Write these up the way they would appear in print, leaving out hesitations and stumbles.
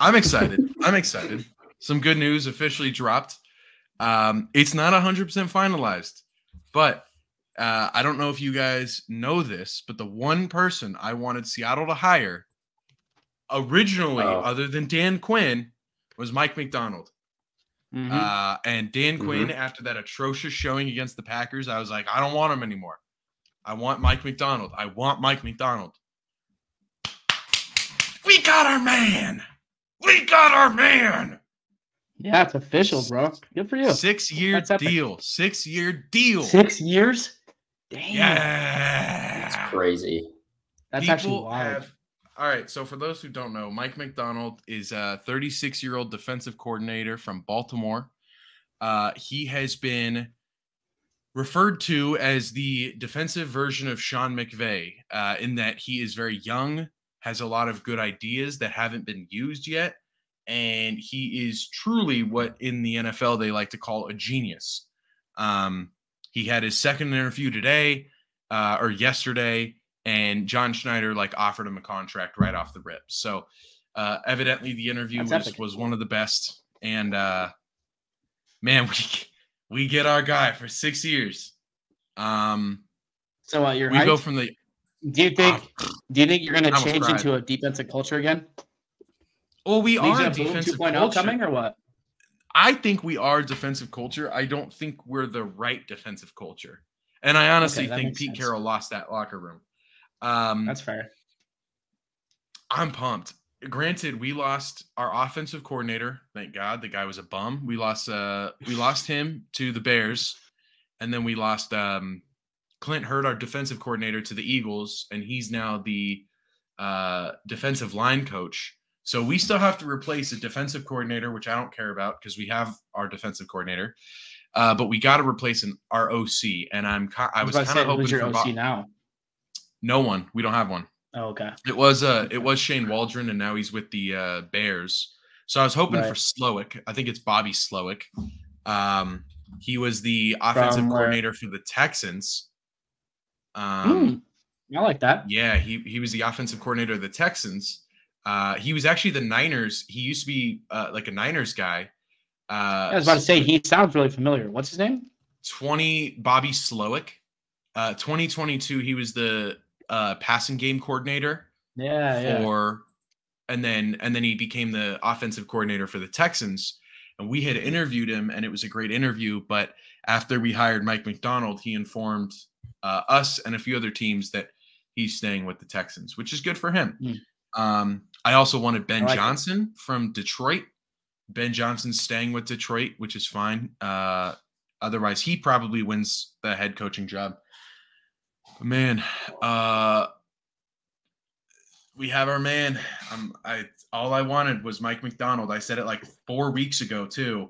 I'm excited. I'm excited. Some good news officially dropped. It's not 100% finalized, but I don't know if you guys know this, but the one person I wanted Seattle to hire originally, other than Dan Quinn, was Mike Macdonald. And Dan Quinn, after that atrocious showing against the Packers, I was like, I don't want him anymore. I want Mike Macdonald. I want Mike Macdonald. We got our man. We got our man. Yeah, it's official, bro. Good for you. 6-year deal. 6-year deal. 6 years? Damn. Yeah. That's crazy. That's actually wild. All right, so for those who don't know, Mike Macdonald is a 36-year-old defensive coordinator from Baltimore. He has been referred to as the defensive version of Sean McVay, in that he is very young, has a lot of good ideas that haven't been used yet, and he is truly what in the NFL they like to call a genius. He had his second interview today or yesterday, and John Schneider offered him a contract right off the rip. So evidently the interview was one of the best. And man, we get our guy for 6 years. So you're we go from the. Do you think you're going to change into a defensive culture again? Well, we are a defensive 2.0 culture. coming or what? I think we are defensive culture. I don't think we're the right defensive culture. And I honestly think Pete Carroll lost that locker room. That's fair. I'm pumped. Granted, we lost our offensive coordinator. Thank God, the guy was a bum. We lost him to the Bears, and then we lost Clint Hurd, our defensive coordinator, to the Eagles, and he's now the defensive line coach. So we still have to replace a defensive coordinator, which I don't care about because we have our defensive coordinator. But we got to replace our OC, and I was kind of hoping who's your for OC now? No one. We don't have one. Oh, okay. It was Shane Waldron, and now he's with the Bears. So I was hoping for Slowick. I think it's Bobby Slowick. He was the offensive coordinator for the Texans. I like that. Yeah, he was the offensive coordinator of the Texans. He was actually the Niners. He used to be like a Niners guy. I was about to say, he sounds really familiar. What's his name? Bobby Slowick. 2022, he was the passing game coordinator. And then he became the offensive coordinator for the Texans. And we had interviewed him, and it was a great interview. But after we hired Mike Macdonald, he informed us and a few other teams that he's staying with the Texans, which is good for him. I also wanted Ben Johnson from Detroit. Ben Johnson's staying with Detroit, which is fine. Otherwise, he probably wins the head coaching job. But man, we have our man. All I wanted was Mike Macdonald. I said it 4 weeks ago too,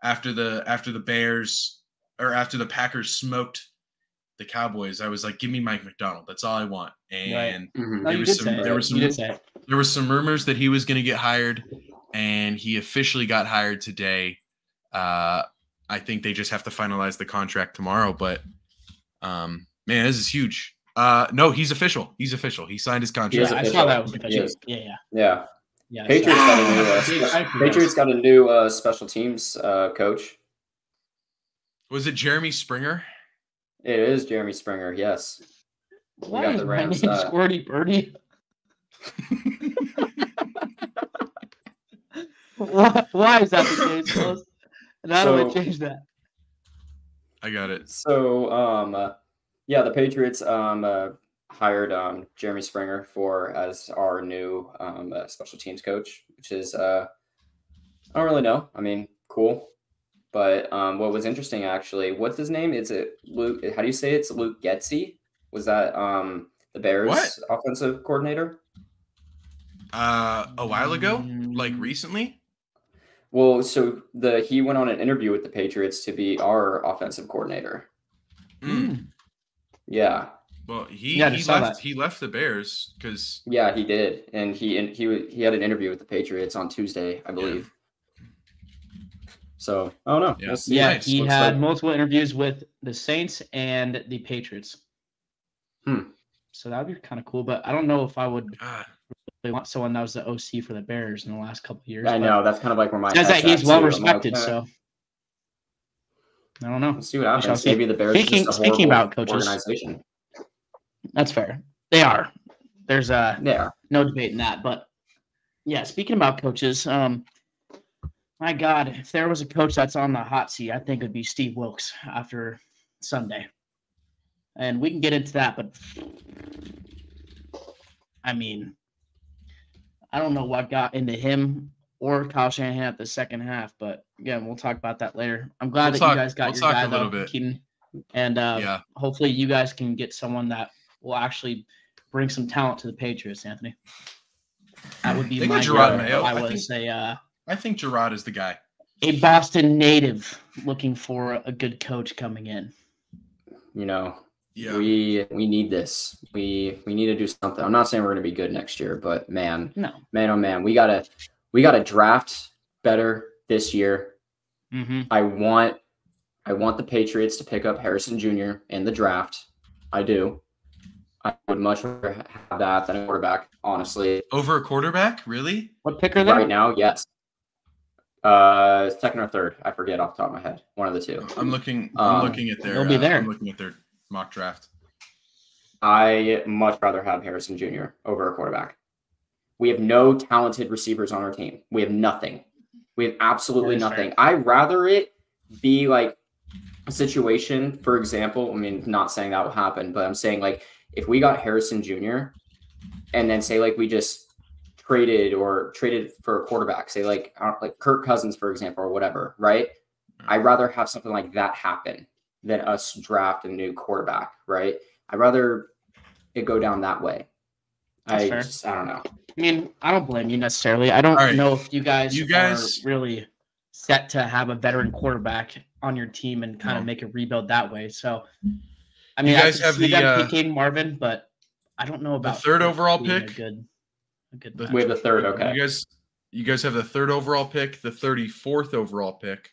after the Bears or after the Packers smoked the Cowboys. I was like, give me Mike Macdonald. That's all I want. And there were some rumors that he was going to get hired, and he officially got hired today. I think they just have to finalize the contract tomorrow, but man, this is huge. No, he's official. He's official. He signed his contract. Yeah, I saw that was official. Yeah. Patriots got a new special teams coach. Was it Jeremy Springer? It is Jeremy Springer. Yes. Why is my name Squirty Birdie? Why is that the case, Phyllis? And how do I change that? I got it. So, the Patriots hired Jeremy Springer as our new special teams coach, which is I don't really know. I mean, cool. But what was interesting, actually, what's his name? Is it Luke? How do you say it? It's Luke Getsy? Was that the Bears offensive coordinator? A while ago, recently. Well, so he went on an interview with the Patriots to be our offensive coordinator. Yeah. Well, he left the Bears because he did, and he had an interview with the Patriots on Tuesday, I believe. So I don't know. He had multiple interviews with the Saints and the Patriots. So that would be kind of cool, but I don't know if I would They want someone that was the OC for the Bears in the last couple of years. I know that's kind of like where my says that head's he's at, well too. I'm like, respected. So I don't know. let's see what We shall happens. see. Maybe the Bears are just a Speaking horrible about coaches, organization. that's fair. They are. There's Yeah. no debating that. But yeah, speaking about coaches, my God, if there was a coach that's on the hot seat, I think it would be Steve Wilkes after Sunday. And we can get into that, but I mean, I don't know what got into him or Kyle Shanahan at the second half, but again, we'll talk about that later. I'm glad you guys got your guy, though, Keaton. And hopefully you guys can get someone that will actually bring some talent to the Patriots, Anthony. That would be my Gerard Mayo. I think Gerard is the guy. A Boston native looking for a good coach coming in. You know, yeah, we need this. We need to do something. I'm not saying we're going to be good next year, but man, oh man, we gotta draft better this year. Mm-hmm. I want the Patriots to pick up Harrison Jr. in the draft. I do. I would much rather have that than a quarterback, honestly. Over a quarterback? Really? What pick are they? Right now, yes. Second or third. I forget off the top of my head. One of the two. I'm looking at their They'll be there. I'm looking at their mock draft. I much rather have Harrison Jr. over a quarterback. We have no talented receivers on our team. We have nothing. We have absolutely nothing. Fair. I'd rather it be like a situation, for example, I mean, not saying that will happen, but I'm saying like if we got Harrison Jr. and then say like we just traded for a quarterback, say like Kirk Cousins, for example, or whatever, right? I'd rather have something like that happen than us draft a new quarterback, right? I'd rather it go down that way. I don't know. I mean, I don't blame you necessarily. I don't know if you guys are really set to have a veteran quarterback on your team and kind of make a rebuild that way. So, I mean, you guys have the picking Marvin, but I don't know about the third overall pick. We have the third. Okay. You guys have the third overall pick, the 34th overall pick,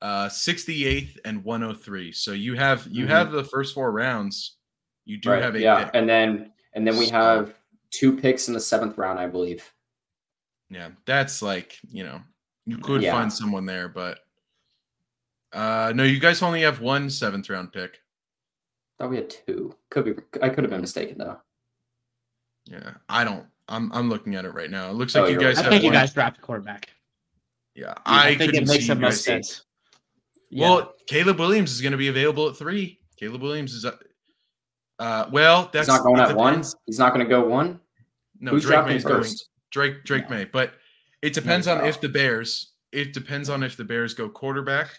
68th and 103. So you have the first 4 rounds. You do have a pick. and then we have 2 picks in the 7th round, I believe. Yeah, that's like, you could find someone there, but no, you guys only have 1 7th round pick. Thought we had 2. I could have been mistaken though. Yeah, I'm looking at it right now. It looks like you guys have you guys draft a quarterback. Yeah, I think it makes the most sense. Yeah. Well, Caleb Williams is going to be available at 3. Caleb Williams is that's he's not going at 1. He's not going to go 1. No, who's Drake May's going. Drake May, but it depends on if the Bears. It depends on if the Bears go quarterback.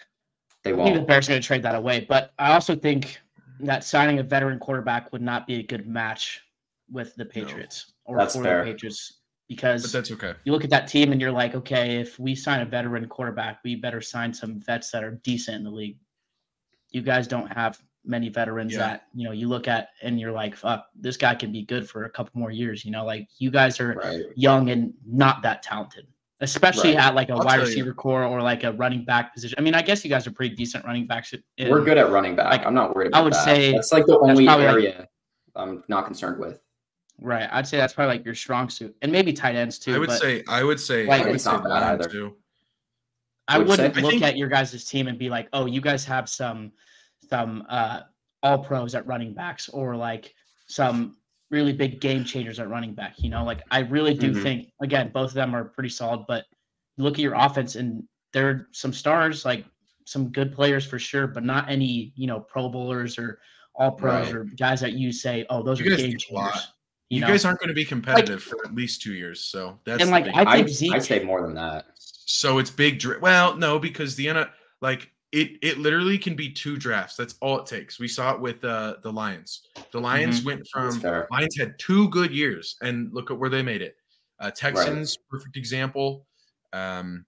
They won't. I think the Bears are going to trade that away, but I also think that signing a veteran quarterback would not be a good match with the Patriots that's fair. The Patriots because but that's okay. You look at that team and you're like, okay, if we sign a veteran quarterback, we better sign some vets that are decent in the league. You guys don't have many veterans that, you look at and you're like, fuck, this guy could be good for a couple more years. Like you guys are young and not that talented, especially at like a wide receiver core or like a running back position. I mean, I guess you guys are pretty decent running backs. We're good at running back. I'm not worried about that. I would say that's like the only area I'm not concerned with. Right. I'd say that's probably like your strong suit and maybe tight ends too. I would say not bad either. Too. I wouldn't look at your guys' team and be like, oh, you guys have some all pros at running backs or like some really big game changers at running back. Like I really do think, again, both of them are pretty solid, but look at your offense and there are some stars, like some good players for sure, but not any, pro bowlers or all pros or guys that you say, oh, those are game changers. You guys aren't going to be competitive for at least 2 years. So that's and like I think Zeke, I'd say more than that. So it's big. Well, no, because it literally can be 2 drafts. That's all it takes. We saw it with the Lions. The Lions went from Lions had 2 good years, and look at where they made it. Texans, perfect example. There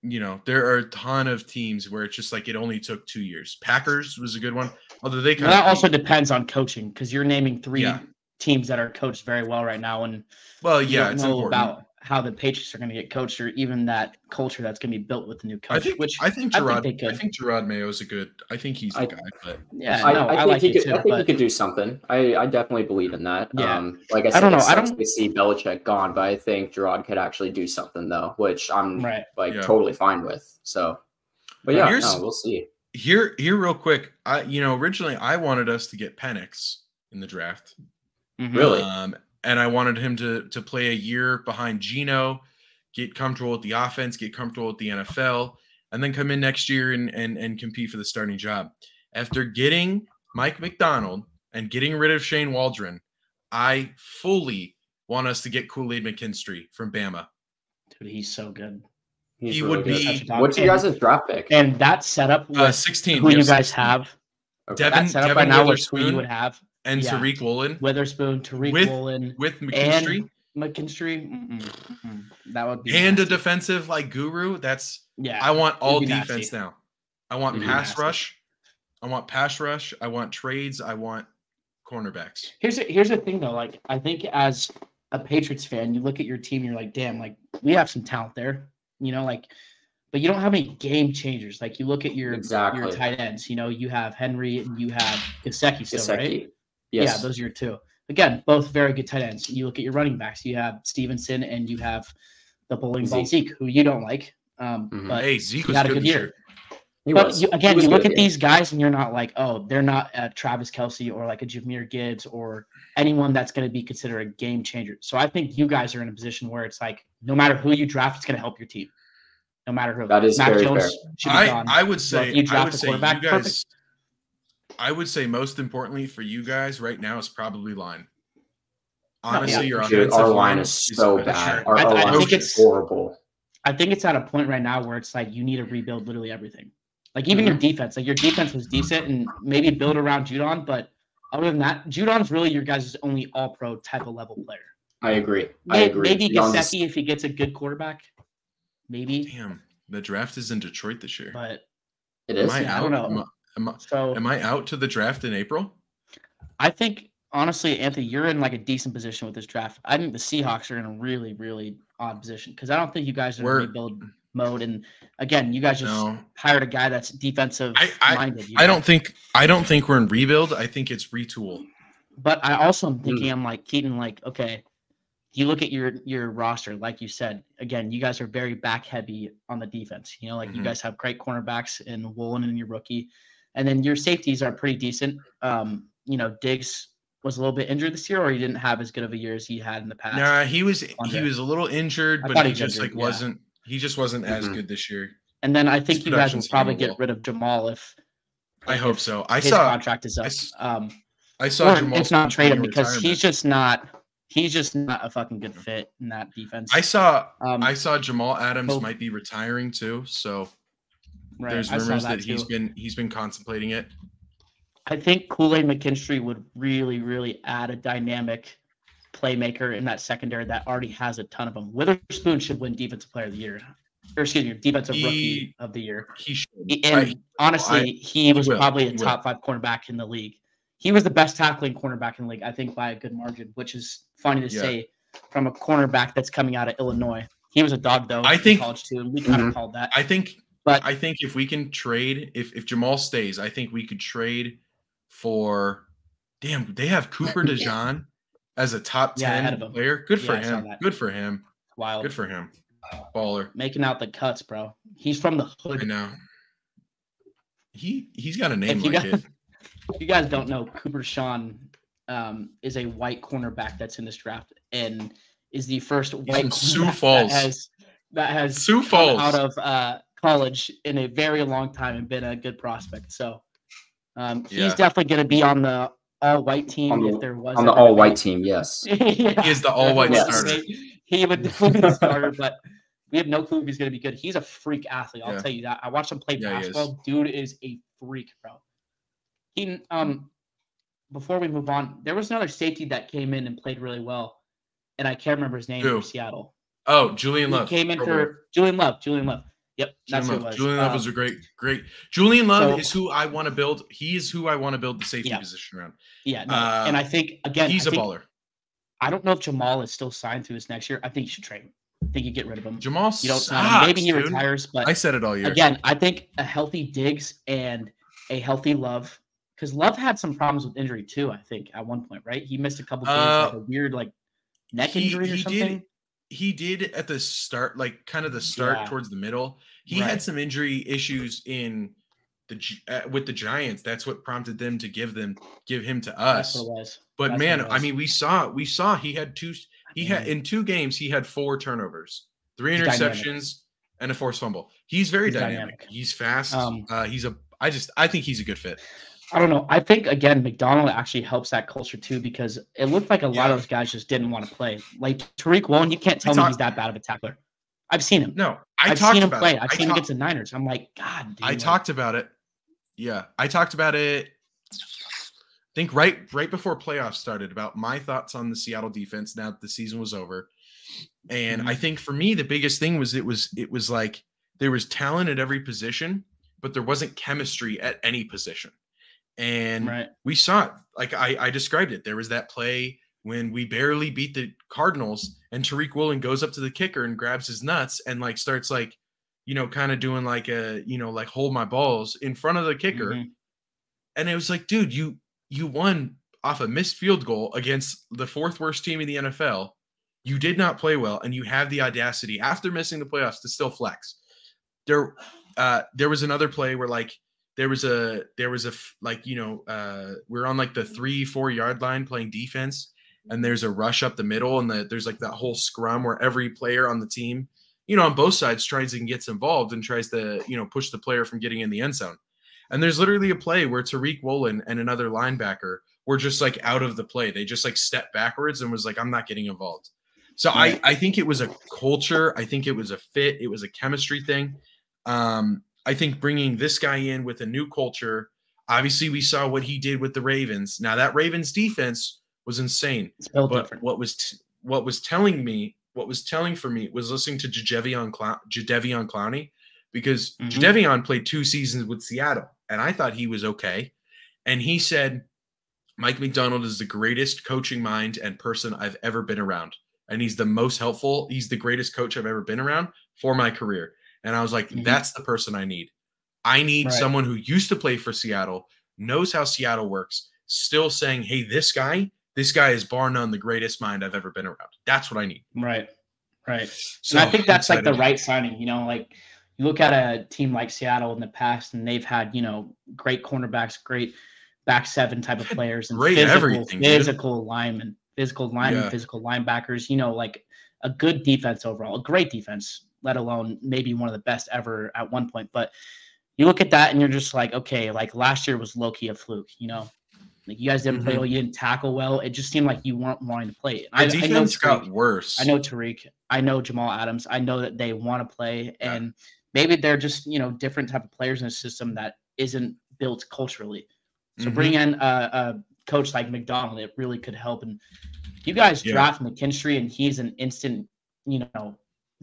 are a ton of teams where it's just like it only took 2 years. Packers was a good one, although that also depends on coaching because you're naming 3 teams that are coached very well right now, and it's important. how the Patriots are going to get coached, or even that culture that's going to be built with the new coach. I think Gerard Mayo is a good. I think he's the guy. But yeah, I like think it too. I think he could do something. I definitely believe in that. Yeah. Like I said, it sucks to see Belichick gone, but I think Gerard could actually do something though, which I'm totally fine with. So, but yeah, we'll see. Here, real quick. Originally I wanted us to get Penix in the draft. Mm-hmm. Really? And I wanted him to play a year behind Geno, get comfortable with the offense, get comfortable with the NFL, and then come in next year and compete for the starting job. After getting Mike Macdonald and getting rid of Shane Waldron, I fully want us to get Kool-Aid McKinstry from Bama. Dude, he's so good. He would be. What's your guys' draft pick? And that setup with 16. Who you guys have? Okay. Devin right now with who you would have. And Tariq Woolen. Witherspoon, Tariq Woolen. With McKinstry. That would be and nasty. A defensive guru. Yeah. I want all defense nasty. now. I want pass rush. I want pass rush. I want trades. I want cornerbacks. Here's the thing though. I think as a Patriots fan, you look at your team, you're like, damn, we have some talent there. But you don't have any game changers. You look at your tight ends. You have Henry and you have Gesicki still, right? Yes. Yeah, those are your two. Again, both very good tight ends. You look at your running backs. You have Stevenson and you have the bowling ball Zeke, who you don't like. But Zeke was had a good year. You look at these guys and you're not like, oh, they're not a Travis Kelce or like a Jahmyr Gibbs or anyone that's going to be considered a game changer. So I think you guys are in a position where it's no matter who you draft, it's going to help your team. No matter who. That is Mac very Jones fair. should be gone. I would say you draft a quarterback. You guys. I would say most importantly for you guys right now is probably line. Honestly, your offensive line is so bad. Our line is horrible. I think it's at a point right now where it's you need to rebuild literally everything. Even your defense. Your defense was decent and maybe build around Judon, but other than that, Judon's really your guys' only all-pro type of level player. I agree. Maybe Gesicki if he gets a good quarterback. Maybe. Damn, the draft is in Detroit this year. But it is. I don't know. Am I out to the draft in April? I think honestly, Anthony, you're in a decent position with this draft. I think the Seahawks are in a really, really odd position because I don't think you guys are in rebuild mode. And again, you guys just hired a guy that's defensive minded. I don't think we're in rebuild. I think it's retool. But I also am thinking, I'm like Keaton, okay, you look at your roster, like you said, again, you guys are very back heavy on the defense. You guys have great cornerbacks in Woolen and your rookie. And then your safeties are pretty decent. Diggs was a little bit injured this year, or he didn't have as good of a year as he had in the past. Nah, he was a little injured, but he just wasn't. He just wasn't as good this year. And then I think you guys will probably get rid of Jamal if I hope so. His contract is up. I saw Jamal. It's not trade him because he's just not a fucking good fit in that defense. I saw Jamal Adams might be retiring too, so. Right. There's rumors that he's been contemplating it. I think Kool-Aid McKinstry would really, really add a dynamic playmaker in that secondary that already has a ton of them. Witherspoon should win Defensive Player of the Year. Or excuse me, Defensive Rookie of the Year. He should. And honestly, he was probably a top 5 cornerback in the league. He was the best tackling cornerback in the league, I think, by a good margin, which is funny to say from a cornerback that's coming out of Illinois. He was a dog, though, in college, too, and we kind of called that. I think if we can trade, if Jamal stays, I think we could trade for – damn, they have Cooper DeJean as a top 10 player. Good for him. Good for him. Wild. Good for him. Baller. Making out the cuts, bro. He's from the hood. I know. He's got a name like it. If you guys don't know, Cooper DeJean is a white cornerback that's in this draft and is the first white cornerback that has come out of college in a very long time and been a good prospect. So he's definitely going to be on the all-white team if there was on the all-white team. Yes, he is the all-white starter. He would definitely be the starter, but we have no clue if he's going to be good. He's a freak athlete. I'll tell you that. I watched him play basketball. Dude is a freak, bro. He before we move on, there was another safety that came in and played really well, and I can't remember his name for Seattle. Oh, Julian Love. He came in for Julian Love. Yep, that's who it was. Julian Love was a great. Julian Love is who I want to build. He is who I want to build the safety position around. Yeah, and I think again he's a baller. I don't know if Jamal is still signed through this next year. I think you should trade him. I think you get rid of him. Jamal you don't sucks, maybe he dude. retires, but I said it all year. Again, I think a healthy Diggs and a healthy Love, because Love had some problems with injury too, I think, at one point, right? He missed a couple games, like a weird neck injury or something. He did at the start, like kind of the start towards the middle. He had some injury issues in with the Giants. That's what prompted them to give him to us. That's what it was. But man, I mean, we saw he had in 2 games he had 4 turnovers, 3 interceptions, and a forced fumble. He's very dynamic. He's fast. I think he's a good fit. I don't know. I think, again, Macdonald actually helps that culture too, because it looked like a lot of those guys just didn't want to play. Like Tariq Woolen, you can't tell me he's that bad of a tackler. I've seen him. No, I've seen him play. I've seen him against the Niners. I'm like, God, dude. I talked about it. Yeah, I talked about it. I think right before playoffs started, about my thoughts on the Seattle defense now that the season was over. And I think for me, the biggest thing was it was like there was talent at every position, but there wasn't chemistry at any position. And we saw it. Like I described it. There was that play when we barely beat the Cardinals, and Tariq Woolen goes up to the kicker and grabs his nuts and starts kind of doing like hold my balls in front of the kicker. And it was like, dude, you won off a missed field goal against the 4th worst team in the NFL. You did not play well, and you have the audacity after missing the playoffs to still flex. There was another play where we're on like the 3-4 yard line playing defense, and there's a rush up the middle, and there's like that whole scrum where every player on the team, on both sides tries and gets involved and tries to, push the player from getting in the end zone. And there's literally a play where Tariq Woolen and another linebacker were just like out of the play. They just like stepped backwards and was like, I'm not getting involved. So I think it was a culture. I think it was a fit. It was a chemistry thing. I think bringing this guy in with a new culture, obviously we saw what he did with the Ravens. Now that Ravens defense was insane. It's built different. What was telling for me was listening to Jadeveon Clowney, because Jadeveon played 2 seasons with Seattle, and I thought he was okay. And he said, Mike Macdonald is the greatest coaching mind and person I've ever been around. And he's the most helpful. He's the greatest coach I've ever been around for my career. And I was like, that's the person I need. I need someone who used to play for Seattle, knows how Seattle works, still saying, hey, this guy is bar none the greatest mind I've ever been around. That's what I need. Right. So and I think that's like the right signing. Like you look at a team like Seattle in the past, and they've had, great cornerbacks, great back seven type of players, and great physical linemen, physical linebackers, like a good defense overall, a great defense, let alone maybe one of the best ever at one point. But you look at that and you're just like, okay, like last year was low-key a fluke, like you guys didn't play well, you didn't tackle well. It just seemed like you weren't wanting to play. The defense got worse. I know Tariq. I know Jamal Adams. I know that they want to play, and maybe they're just, different type of players in a system that isn't built culturally. So bring in a coach like Macdonald, it really could help. And you guys draft McKinstry, and he's an instant,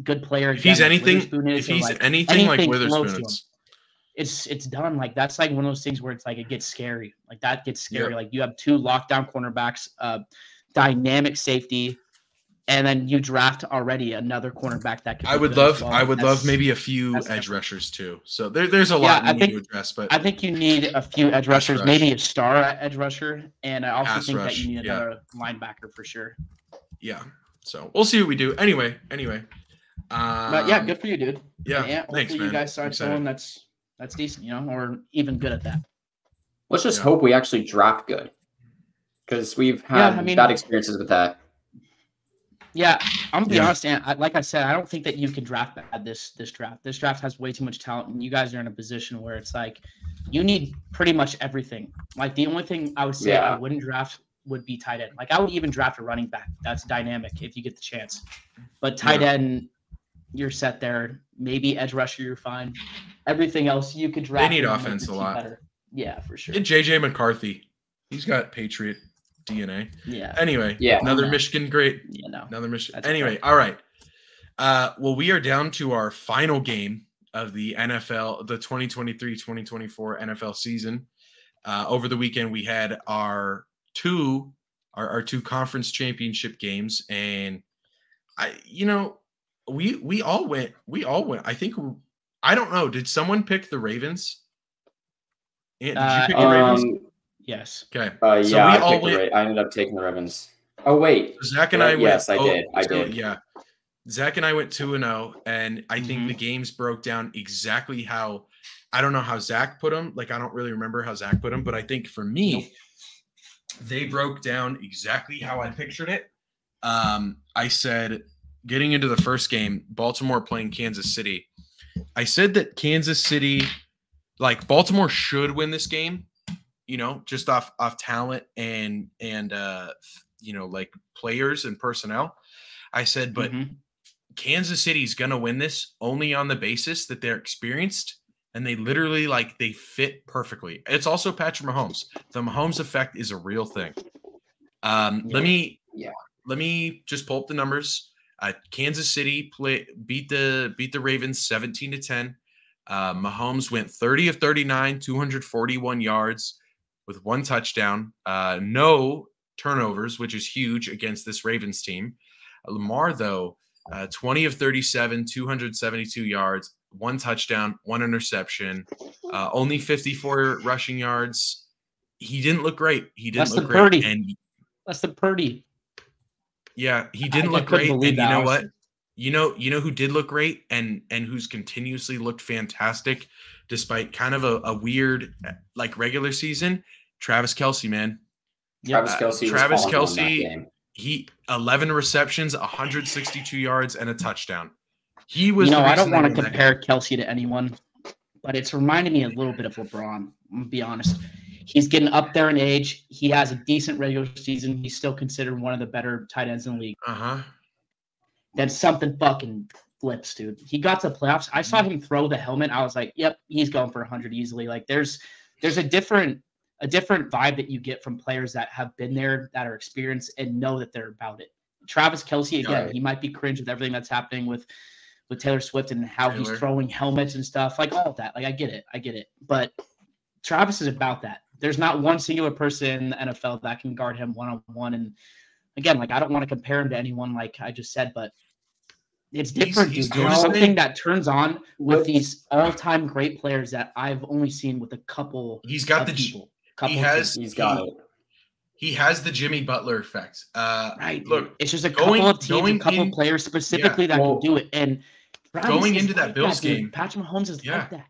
good player. If he's anything like Witherspoon, it's done. Like that's like one of those things where it's like it gets scary. Like that gets scary. Like you have 2 lockdown cornerbacks, dynamic safety, and then you draft already another cornerback that could. I would love maybe a few edge rushers too. So there's a lot you need to address, but I think you need a few edge rushers, maybe a star edge rusher, and I also think that you need another linebacker for sure. Yeah. So we'll see what we do. Anyway. But yeah, good for you, dude. Yeah. Thanks, man. You guys start someone that's decent, or even good at that. Let's just hope we actually draft good, because we've had bad experiences with that. Yeah, I'm gonna be honest, and like I said, I don't think that you can draft bad this draft. This draft has way too much talent, and you guys are in a position where it's like you need pretty much everything. Like the only thing I would say I wouldn't draft would be tight end. Like I would even draft a running back. That's dynamic if you get the chance. But tight end, you're set there. Maybe edge rusher, you're fine. Everything else you could draft. They need offense a lot. Better. Yeah, for sure. Get JJ McCarthy. He's got Patriot DNA. Yeah. Anyway, another Michigan great. Yeah, no. Another Michigan. Anyway, all right. Well, we are down to our final game of the NFL, the 2023-2024 NFL season. Over the weekend, we had our two conference championship games, and We all went. I think. I don't know. Did someone pick the Ravens? Did you pick the Ravens? Yes. Okay. So yeah, I ended up taking the Ravens. Oh wait, Zach and I went. Yes, I did. I did. Yeah. Zach and I went 2-0, and I think the games broke down exactly how. I don't know how Zach put them. Like, I don't really remember how Zach put them, but I think for me, they broke down exactly how I pictured it. I said, getting into the first game, Baltimore playing Kansas City. I said that Kansas City, like Baltimore, should win this game. Just off talent and like players and personnel. I said, but Kansas City's gonna win this only on the basis that they're experienced. And they literally they fit perfectly. It's also Patrick Mahomes. The Mahomes effect is a real thing. Let me just pull up the numbers. Kansas City beat the Ravens 17-10. Mahomes went 30 of 39, 241 yards with 1 touchdown. No turnovers, which is huge against this Ravens team. Lamar, though, 20 of 37, 272 yards. 1 touchdown, 1 interception, only 54 rushing yards. He didn't look great. Less than Purdy. Yeah, he didn't look great. And you know what? You know who did look great and who's continuously looked fantastic despite kind of a weird regular season? Travis Kelce, man. Travis Kelce. He 11 receptions, 162 yards, and a touchdown. He was. I don't want to compare Kelce to anyone, but it's reminding me a little bit of LeBron. I'm gonna be honest. He's getting up there in age. He has a decent regular season. He's still considered one of the better tight ends in the league. Then something fucking flips, dude. He got to the playoffs. I saw him throw the helmet. I was like, "Yep, he's going for 100 easily." Like, there's a different vibe that you get from players that have been there, that are experienced, and know that they're about it. Travis Kelce, again, he might be cringe with everything that's happening with Taylor Swift and how he's throwing helmets and stuff, like all of that. Like, I get it. But Travis is about that. There's not one singular person in the NFL that can guard him one-on-one. And again, I don't want to compare him to anyone, like I just said, but it's different. He's something that turns on with these all-time great players that I've only seen with a couple. He's got people. He has the Jimmy Butler effect. Right. Look, it's just a couple of teams, a couple of players specifically that can do it. And going into that Bills game, Patrick Mahomes is like that.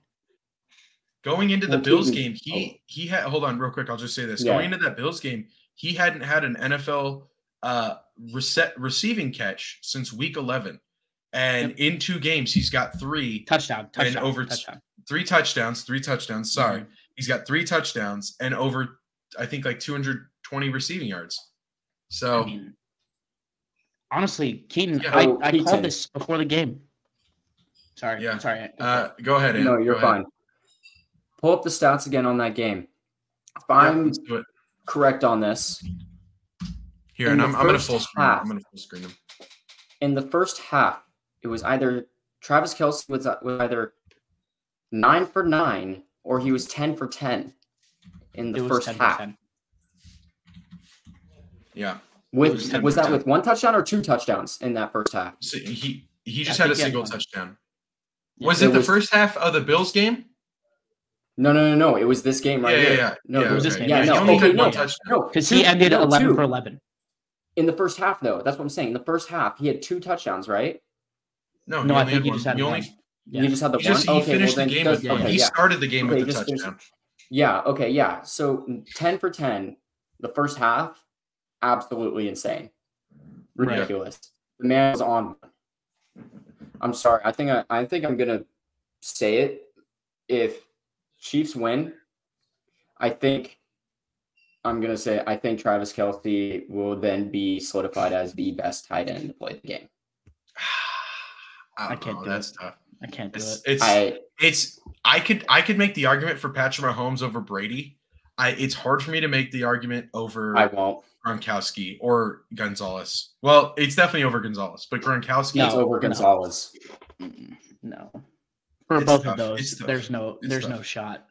Going into the Bills game, he had. Hold on, real quick. I'll just say this. Going into that Bills game, he hadn't had an NFL receiving catch since Week 11, and in 2 games, he's got 3 touchdown. 3 touchdowns. Sorry, he's got 3 touchdowns and over, I think, 220 receiving yards. So, honestly, Keaton, I called this before the game. Sorry. Go ahead. No, you're fine. Pull up the stats again on that game. If I'm correct on this. Here, and I'm going to full screen them. In the first half, it was either Travis Kelce was either 9 for 9 or he was 10 for 10 in the first half. Yeah. Was that with 1 touchdown or 2 touchdowns in that first half? So he just had a single touchdown. Was it the first half of the Bills game? No. It was this game right here. Yeah. No, it was this game. Yeah, he only had 1 touchdown. No, because he ended 11 for 11. In the first half, though, that's what I'm saying. In the first half, he had 2 touchdowns, right? No, I think he just had 1. You just had the 1? He finished the game he started the game with the touchdown. Yeah. So 10 for 10, the first half, absolutely insane. Ridiculous. Right. The man was on one. I'm sorry. I think I'm gonna say it. If Chiefs win, I think Travis Kelce will then be solidified as the best tight end to play the game. I can't do That's it. Tough. I can't do it. I could make the argument for Patrick Mahomes over Brady. It's hard for me to make the argument over Gronkowski or Gonzalez. Well, it's definitely over Gonzalez, but Gronkowski is over Gonzalez. No. For both of those, there's no shot.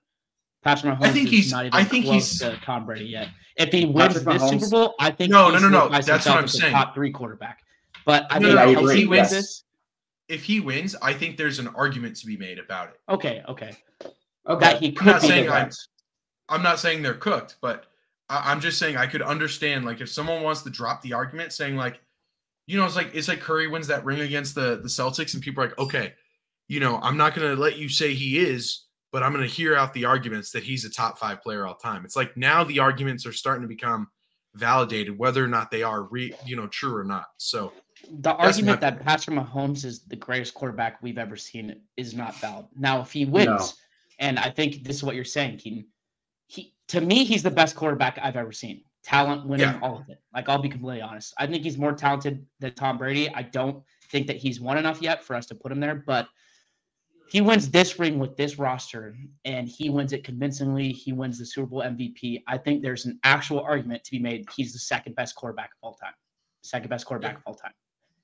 Patrick Mahomes is not even close to Tom Brady yet. If he wins this Super Bowl, I think no. That's what I'm saying. Top 3 quarterback. But I think if he wins this, if he wins, I think there's an argument to be made about it. Okay. That he could I'm not saying they're cooked, but I'm just saying I could understand, like, if someone wants to drop the argument, saying, like, you know, it's like Curry wins that ring against the Celtics, and people are like, okay, you know, I'm not going to let you say he is, but I'm going to hear out the arguments that he's a top 5 player all time. It's like now the arguments are starting to become validated, whether or not they are true or not. So the argument that Patrick Mahomes is the greatest quarterback we've ever seen is not valid. Now, if he wins, and I think this is what you're saying, Keaton, to me, he's the best quarterback I've ever seen. Talent, winning, all of it. Like, I'll be completely honest. I think he's more talented than Tom Brady. I don't think that he's won enough yet for us to put him there, but he wins this ring with this roster, and he wins it convincingly. He wins the Super Bowl MVP. I think there's an actual argument to be made. He's the second best quarterback of all time.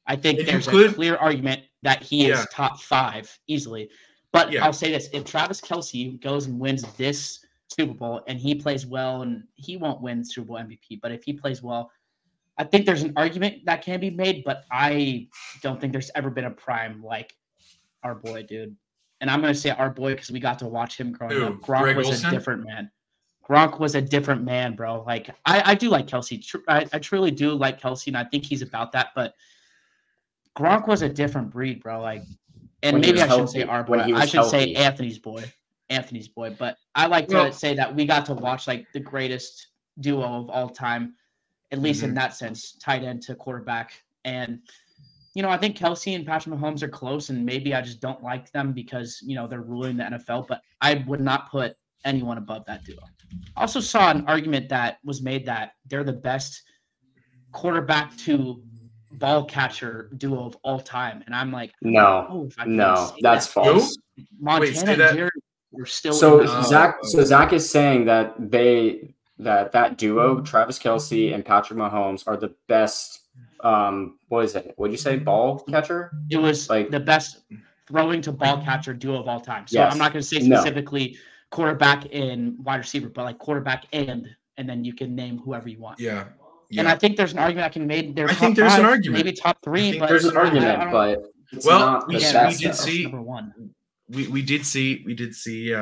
I think there's a clear argument that he is top 5 easily. But I'll say this. If Travis Kelce goes and wins this Super Bowl and he plays well, and he won't win Super Bowl MVP, but if he plays well, I think there's an argument that can be made, but I don't think there's ever been a prime like our boy, dude. And I'm going to say our boy because we got to watch him growing up. Gronk was a different man. Gronk was a different man, bro. Like, I do like Kelce. I truly do like Kelce, and I think he's about that. But Gronk was a different breed, bro. Like, and maybe I shouldn't say our boy. I should say Anthony's boy. But I like to say that we got to watch, like, the greatest duo of all time, at least in that sense, tight end to quarterback. And you know, I think Kelce and Patrick Mahomes are close, and maybe I just don't like them because, you know, they're ruling the NFL, but I would not put anyone above that duo. I also saw an argument that was made that they're the best quarterback to ball catcher duo of all time. And I'm like, no, that's false. Montana and Jerry were still Zach is saying that that duo, Travis Kelce and Patrick Mahomes, are the best. What is it? What'd you say? Ball catcher? It was like the best throwing to ball catcher duo of all time. So I'm not going to say specifically quarterback and wide receiver, but like quarterback and then you can name whoever you want. Yeah. And I think there's an argument that can be made. I think there's an argument. Maybe top 3. But there's an argument, but it's not we did see number 1. We did see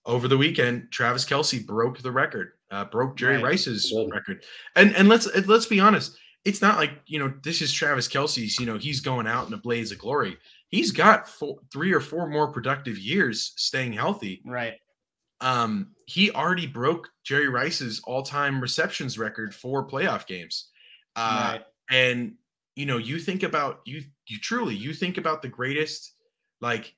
over the weekend, Travis Kelce broke the record, broke Jerry Rice's record. And let's be honest. It's not like, you know, this is Travis Kelce's, you know, he's going out in a blaze of glory. He's got 3 or 4 more productive years staying healthy. Right. He already broke Jerry Rice's all-time receptions record for playoff games. And, you know, you think about you think about the greatest, like,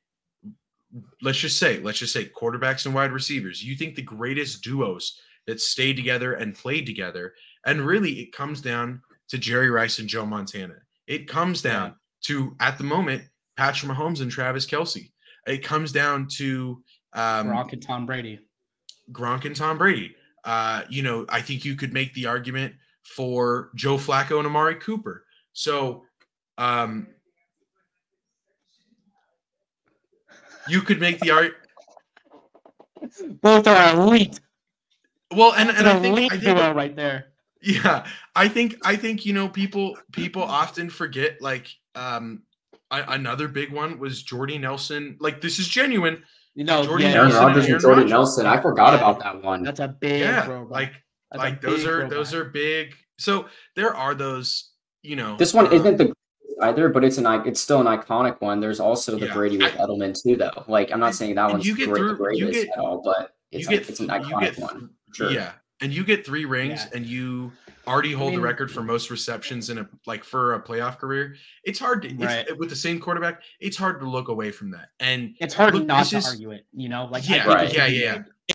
let's just say quarterbacks and wide receivers. You think the greatest duos that stayed together and played together. And really it comes down to Jerry Rice and Joe Montana. It comes down to, at the moment, Patrick Mahomes and Travis Kelce. It comes down to Gronk and Tom Brady. You know, I think you could make the argument for Joe Flacco and Amari Cooper. So you could make the argument. Both are elite. Well, and I think right there. Yeah, I think you know, people often forget, like, another big one was Jordy Nelson. Like, this is genuine. You know, Aaron Rodgers and Jordy Nelson. I forgot about that one. That's a big those are big. So there are those, you know. This one isn't the either, but it's still an iconic one. There's also the Brady with Edelman too, though. Like, I'm not saying that one's the greatest at all, but it's an iconic one. Sure. Yeah. And you get 3 rings, and you already hold the record for most receptions for a playoff career. It's hard to with the same quarterback. It's hard to look away from that, and it's hard not to argue it. You know, like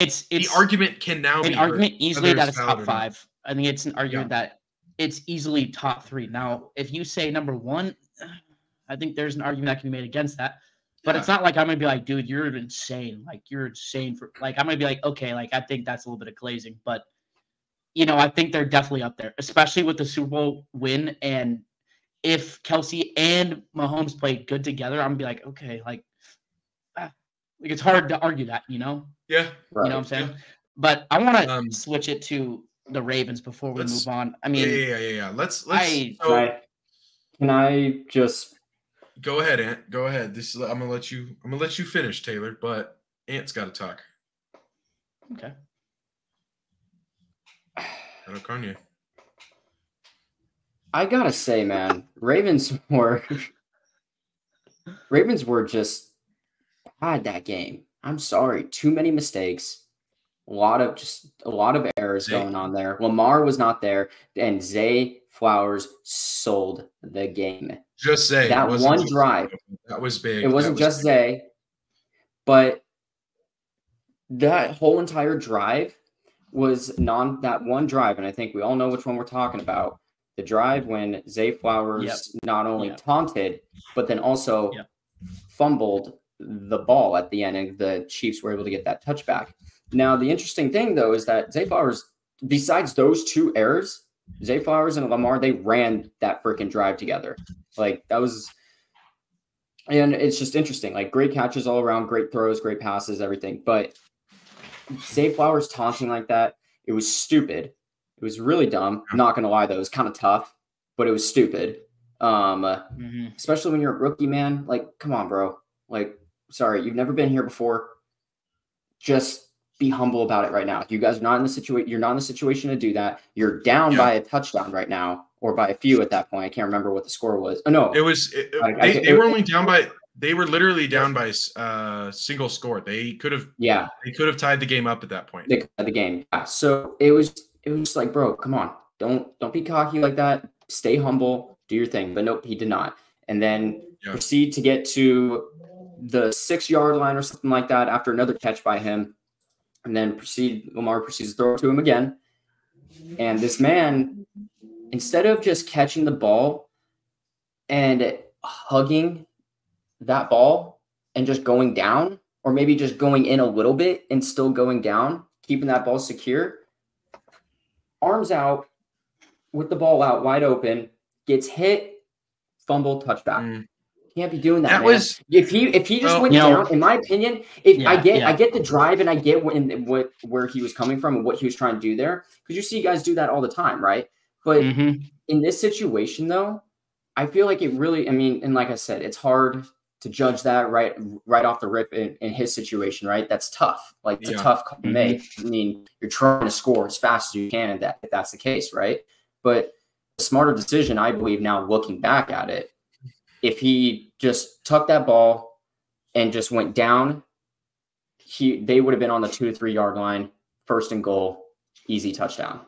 It's the argument can now be an argument easily that it's top 5. I think it's an argument that it's easily top 3. Now, if you say number 1, I think there's an argument that can be made against that. But it's not like I'm going to be like, dude, you're insane. Like, you're insane for, like, I'm going to be like, okay, like, I think that's a little bit of glazing. But, you know, I think they're definitely up there, especially with the Super Bowl win. And if Kelce and Mahomes play good together, I'm going to be like, okay, like it's hard to argue that, you know? Yeah. Right. You know what I'm saying? Yeah. But I want to switch it to the Ravens before we move on. I mean, yeah. Let's can I just Go ahead, Ant. Go ahead. I'm gonna let you finish, Taylor, but Ant's gotta talk. Okay. Hello, Kanye. I gotta say, man, Ravens were just bad that game. I'm sorry. Too many mistakes. A lot of errors going on there. Lamar was not there, and Zay Flowers sold the game. Just Zay. That one drive. That was big. It wasn't just Zay, but that whole entire drive was that one drive, and I think we all know which one we're talking about. The drive when Zay Flowers not only taunted, but then also fumbled the ball at the end, and the Chiefs were able to get that touchback. Now, the interesting thing, though, is that Zay Flowers, besides those two errors, Zay Flowers and Lamar, they ran that freaking drive together. Like, that was – and it's just interesting. Like, great catches all around, great throws, great passes, everything. But Zay Flowers taunting like that, it was stupid. It was really dumb. I'm not going to lie, though. It was kind of tough, but it was stupid. Especially when you're a rookie, man. Like, come on, bro. Like, sorry, you've never been here before. Just be humble about it right now. You guys are not in the situation. You're not in the situation to do that. You're down by a touchdown right now, or by a few at that point. I can't remember what the score was. Oh no, it was. They were only down by. They were literally down by single score. They could have. Yeah, they could have tied the game up at that point. They tied the game. Yeah. So it was like, bro, come on, don't be cocky like that. Stay humble. Do your thing. But nope, he did not. And then proceed to get to the 6-yard line or something like that after another catch by him. And then Lamar proceeds to throw it to him again. And this man, instead of just catching the ball and hugging that ball and just going down, or maybe just going in a little bit and still going down, keeping that ball secure, arms out with the ball out wide open, gets hit, fumble, touchback. Can't be doing that. That was if he just went down. In my opinion, I get the drive and I get where he was coming from and what he was trying to do there, because you see guys do that all the time, right? But in this situation, though, I feel like it really. I mean, and like I said, it's hard to judge that right off the rip in his situation, right? That's tough. Like it's a tough call to make. I mean, you're trying to score as fast as you can, and if that's the case, right? But a smarter decision, I believe, now looking back at it, if he just tucked that ball and just went down, they would have been on the 2 to 3 yard line, 1st and goal, easy touchdown.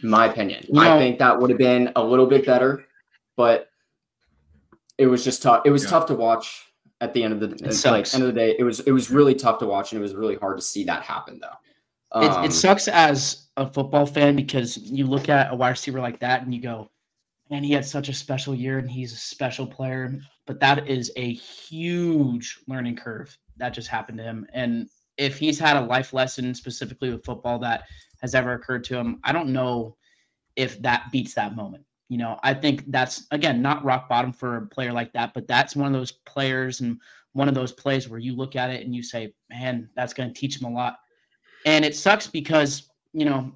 In my opinion, I think that would have been a little bit better, but it was just tough. It was tough to watch at the end of the day. It was really tough to watch, and it was really hard to see that happen, though. It sucks as a football fan, because you look at a wide receiver like that and you go, and he had such a special year and he's a special player, but that is a huge learning curve that just happened to him. And if he's had a life lesson specifically with football that has ever occurred to him, I don't know if that beats that moment. You know, I think that's, again, not rock bottom for a player like that, but that's one of those players and one of those plays where you look at it and you say, man, that's going to teach him a lot. And it sucks because, you know,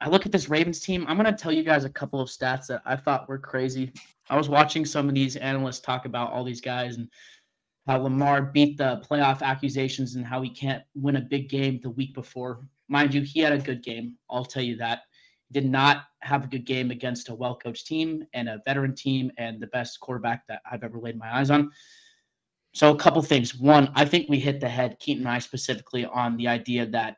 I look at this Ravens team. I'm going to tell you guys a couple of stats that I thought were crazy. I was watching some of these analysts talk about all these guys and how Lamar beat the playoff accusations and how he can't win a big game the week before. Mind you, he had a good game. I'll tell you that. He did not have a good game against a well-coached team and a veteran team and the best quarterback that I've ever laid my eyes on. So a couple things. One, I think we hit the head, Keaton and I specifically, on the idea that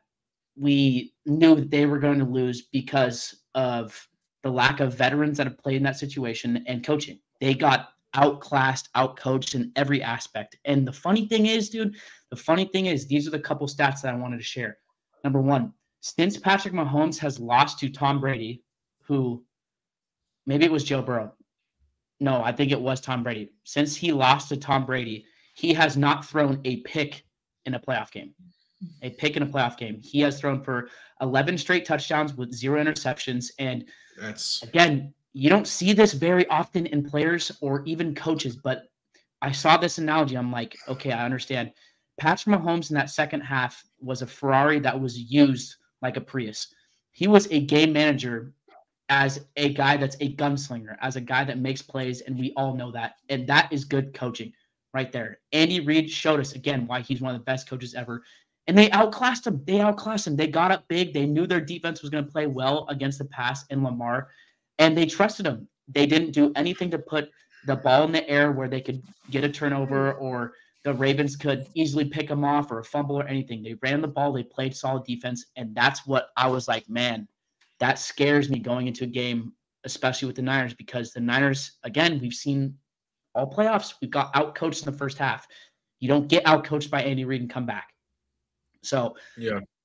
we knew that they were going to lose because of the lack of veterans that have played in that situation and coaching. They got outclassed, outcoached in every aspect. And the funny thing is, these are the couple stats that I wanted to share. Number one, since Patrick Mahomes has lost to Tom Brady, who maybe it was Joe Burrow. No, I think it was Tom Brady. Since he lost to Tom Brady, he has not thrown a pick in a playoff game. He has thrown for 11 straight touchdowns with 0 interceptions. And again, you don't see this very often in players or even coaches, but I saw this analogy. I'm like, okay, I understand. Patrick Mahomes in that second half was a Ferrari that was used like a Prius. He was a game manager as a guy that's a gunslinger, as a guy that makes plays, and we all know that. And that is good coaching right there. Andy Reid showed us, again, why he's one of the best coaches ever. And they outclassed him. They got up big. They knew their defense was going to play well against the pass in Lamar, and they trusted him. They didn't do anything to put the ball in the air where they could get a turnover or the Ravens could easily pick them off or a fumble or anything. They ran the ball. They played solid defense, and that's what I was like, man, that scares me going into a game, especially with the Niners, because the Niners, again, we've seen all playoffs. We've got outcoached in the first half. You don't get outcoached by Andy Reid and come back. So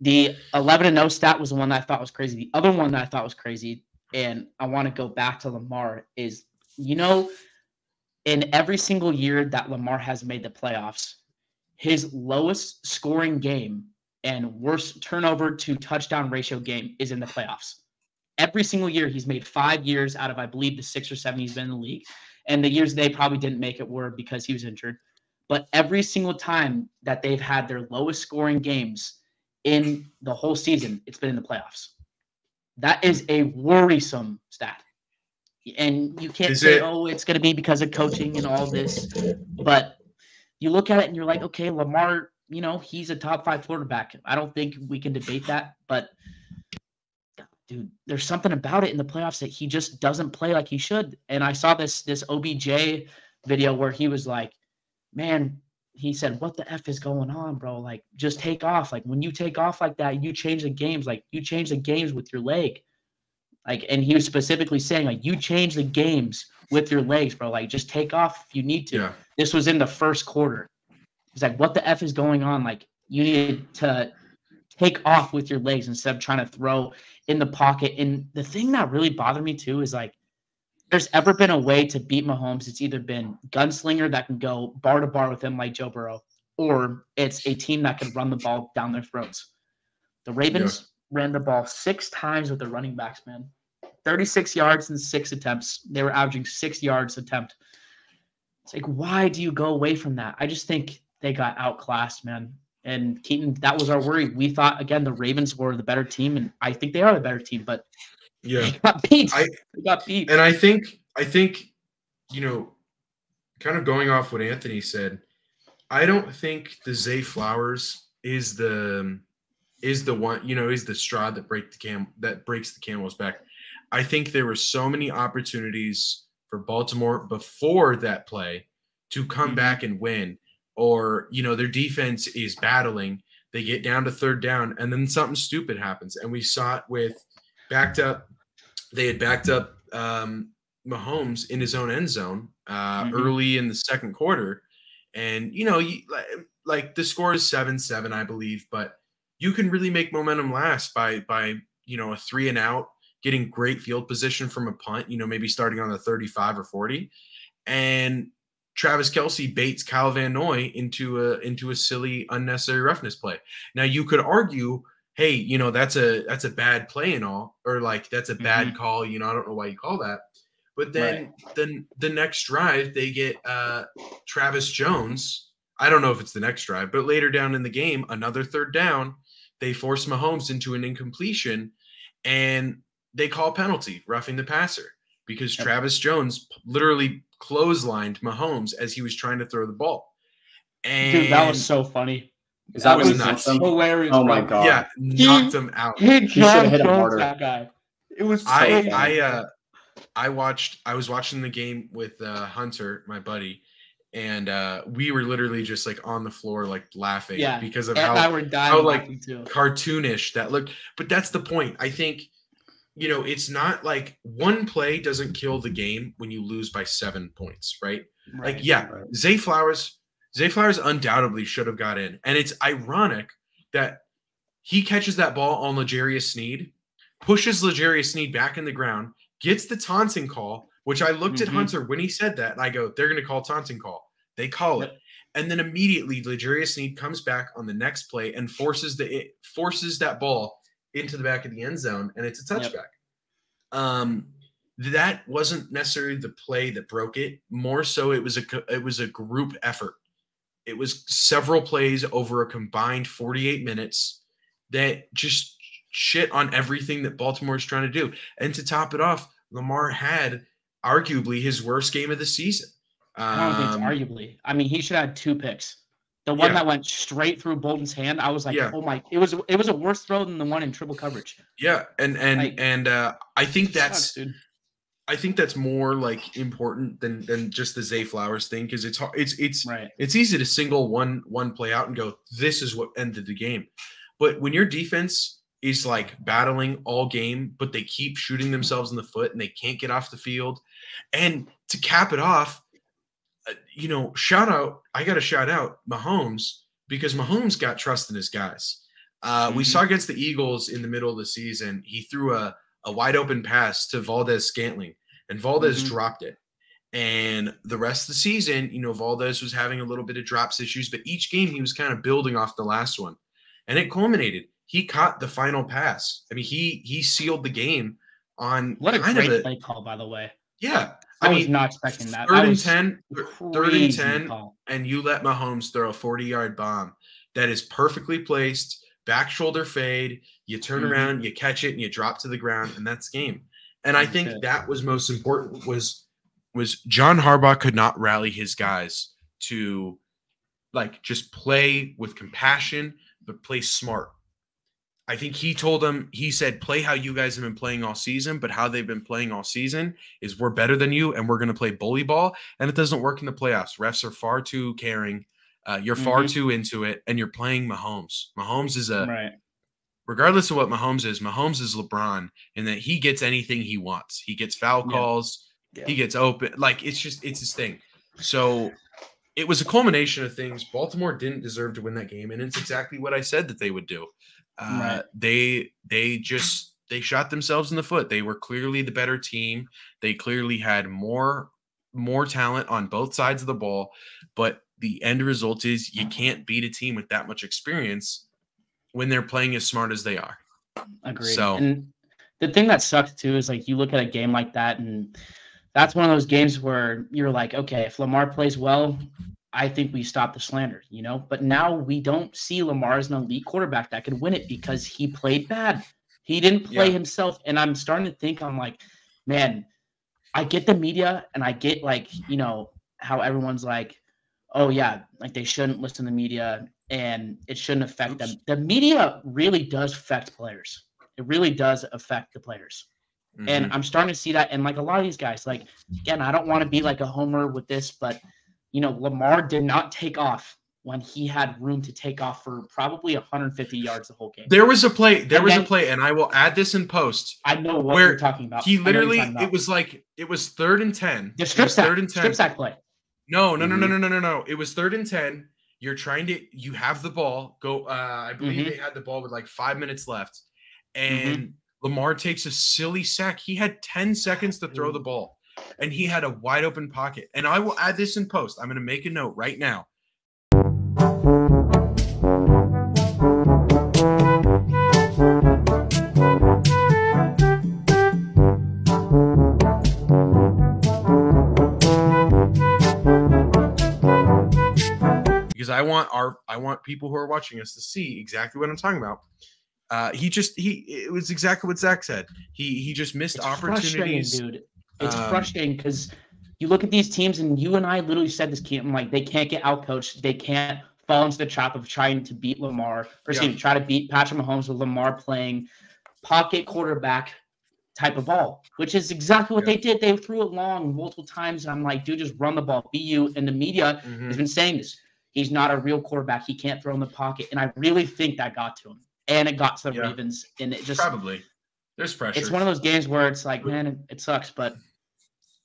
the 11-0 stat was the one that I thought was crazy. The other one that I thought was crazy, and I want to go back to Lamar, is, in every single year that Lamar has made the playoffs, his lowest scoring game and worst turnover to touchdown ratio game is in the playoffs. Every single year he's made 5 years out of, I believe, the 6 or 7 he's been in the league. And the years they probably didn't make it were because he was injured. But every single time that they've had their lowest scoring games in the whole season, it's been in the playoffs. That is a worrisome stat. And you can't say, it's going to be because of coaching and all this. But you look at it and you're like, okay, Lamar, he's a top 5 quarterback. I don't think we can debate that. But, dude, there's something about it in the playoffs that he just doesn't play like he should. And I saw this OBJ video where he was like, man, he said, what the F is going on, bro? Like, just take off. Like, when you take off like that, you change the games. Like, you change the games with your leg. Like, and he was specifically saying, like, you change the games with your legs, bro. Like, just take off if you need to. Yeah. This was in the first quarter. He's like, what the F is going on? Like, you need to take off with your legs instead of trying to throw in the pocket. And the thing that really bothered me, too, is, like, there's ever been a way to beat Mahomes, it's either been gunslinger that can go bar to bar with him like Joe Burrow, or it's a team that can run the ball down their throats. The Ravens ran the ball 6 times with their running backs, man. 36 yards in 6 attempts. They were averaging 6 yards attempt. It's like, why do you go away from that? I just think they got outclassed, man. And Keaton, that was our worry. We thought, again, the Ravens were the better team, and I think they are the better team, but they got beat. They got beat. And I think, kind of going off what Anthony said, I don't think the Zay Flowers is the one, is the straw that breaks the camel's back. I think there were so many opportunities for Baltimore before that play to come back and win, or, their defense is battling. They get down to 3rd down, and then something stupid happens. And we saw it with they had backed up Mahomes in his own end zone early in the second quarter. And, like the score is 7-7, I believe, but you can really make momentum last by a 3-and-out, getting great field position from a punt, maybe starting on the 35 or 40. And Travis Kelce baits Kyle Van Noy into a silly, unnecessary roughness play. Now, you could argue, hey, that's a bad play and all, or like that's a bad call. I don't know why you call that. But then the next drive, they get Travis Jones. I don't know if it's the next drive, but later down in the game, another 3rd down, they force Mahomes into an incompletion, and they call penalty, roughing the passer, because Travis Jones literally clotheslined Mahomes as he was trying to throw the ball. And dude, that was so funny. That was hilarious. Oh my god! Yeah, knocked him out. He should have hit him harder. That guy. It was. So I was watching the game with Hunter, my buddy, and we were literally just like on the floor, like laughing because of how cartoonish that looked. But that's the point. I think, it's not like one play doesn't kill the game when you lose by 7 points, right? Like, Zay Flowers undoubtedly should have got in. And it's ironic that he catches that ball on L'Jarius Sneed, pushes L'Jarius Sneed back in the ground, gets the taunting call, which I looked at Hunter when he said that, and I go, they're going to call taunting call. They call it. And then immediately L'Jarius Sneed comes back on the next play and forces that ball into the back of the end zone, and it's a touchback. That wasn't necessarily the play that broke it. More so, it was a group effort. It was several plays over a combined 48 minutes that just shit on everything that Baltimore is trying to do. And to top it off, Lamar had arguably his worst game of the season. I don't think it's arguably. I mean, he should have had 2 picks. The one that went straight through Bolden's hand, I was like, oh my! It was a worse throw than the one in triple coverage. Yeah, and I think that's more like important than just the Zay Flowers thing, because it's easy to single one play out and go, this is what ended the game. But when your defense is like battling all game, but they keep shooting themselves in the foot and they can't get off the field, and to cap it off, I got to shout out Mahomes, because Mahomes got trust in his guys. We saw against the Eagles in the middle of the season, he threw a wide open pass to Valdez-Scantling, and Valdez dropped it. And the rest of the season, Valdez was having a little bit of drops issues, but each game he was kind of building off the last one. And it culminated. He caught the final pass. I mean, he sealed the game on what a great play call, by the way. Yeah. I was not expecting that. Third and 10, and you let Mahomes throw a 40-yard bomb that is perfectly placed, back shoulder fade. You turn around, you catch it, and you drop to the ground, and that's game. And I think that was most important. Was John Harbaugh could not rally his guys to just play with compassion, but play smart. I think he told them, he said, play how you guys have been playing all season, but how they've been playing all season is we're better than you, and we're going to play bully ball, and it doesn't work in the playoffs. Refs are far too caring. You're far too into it, and you're playing Mahomes. Mahomes is regardless of what Mahomes is LeBron in that he gets anything he wants. He gets foul calls. He gets open. It's his thing. So it was a culmination of things. Baltimore didn't deserve to win that game, and it's exactly what I said that they would do. They shot themselves in the foot. They were clearly the better team. They clearly had more talent on both sides of the ball, but the end result is you can't beat a team with that much experience when they're playing as smart as they are. Agreed. So, and the thing that sucks too is you look at a game like that, and that's one of those games where you're like, okay, if Lamar plays well, I think we stop the slander, But now we don't see Lamar as an elite quarterback that could win it because he played bad. He didn't play himself. And I'm starting to think, I'm like, man, I get the media, and I get how everyone's like, oh yeah, they shouldn't listen to the media and it shouldn't affect them. The media really does affect players. It really does affect the players. And I'm starting to see that. And a lot of these guys, again, I don't want to be a homer with this, but Lamar did not take off when he had room to take off for probably 150 yards the whole game. There was a play, and I will add this in post. I know what you're talking about. He literally, it was 3rd and 10. The strip sack play. No. It was 3rd and 10. You have the ball. Go. I believe they had the ball with 5 minutes left, and Lamar takes a silly sack. He had 10 seconds to throw the ball, and he had a wide open pocket. And I will add this in post. I'm going to make a note right now. Because I want people who are watching us to see exactly what I'm talking about. It was exactly what Zach said. He just missed opportunities. Dude. It's frustrating because you look at these teams, and you and I literally said this, Keaton, they can't get outcoached. They can't fall into the trap of trying to beat Lamar, or try to beat Patrick Mahomes with Lamar playing pocket quarterback type of ball, which is exactly what they did. They threw it long multiple times, and I'm like, dude, just run the ball. Be you. And the media has been saying this. He's not a real quarterback. He can't throw in the pocket. And I really think that got to him. And it got to the Ravens. And it just probably there's pressure. It's one of those games where it's man, it sucks, but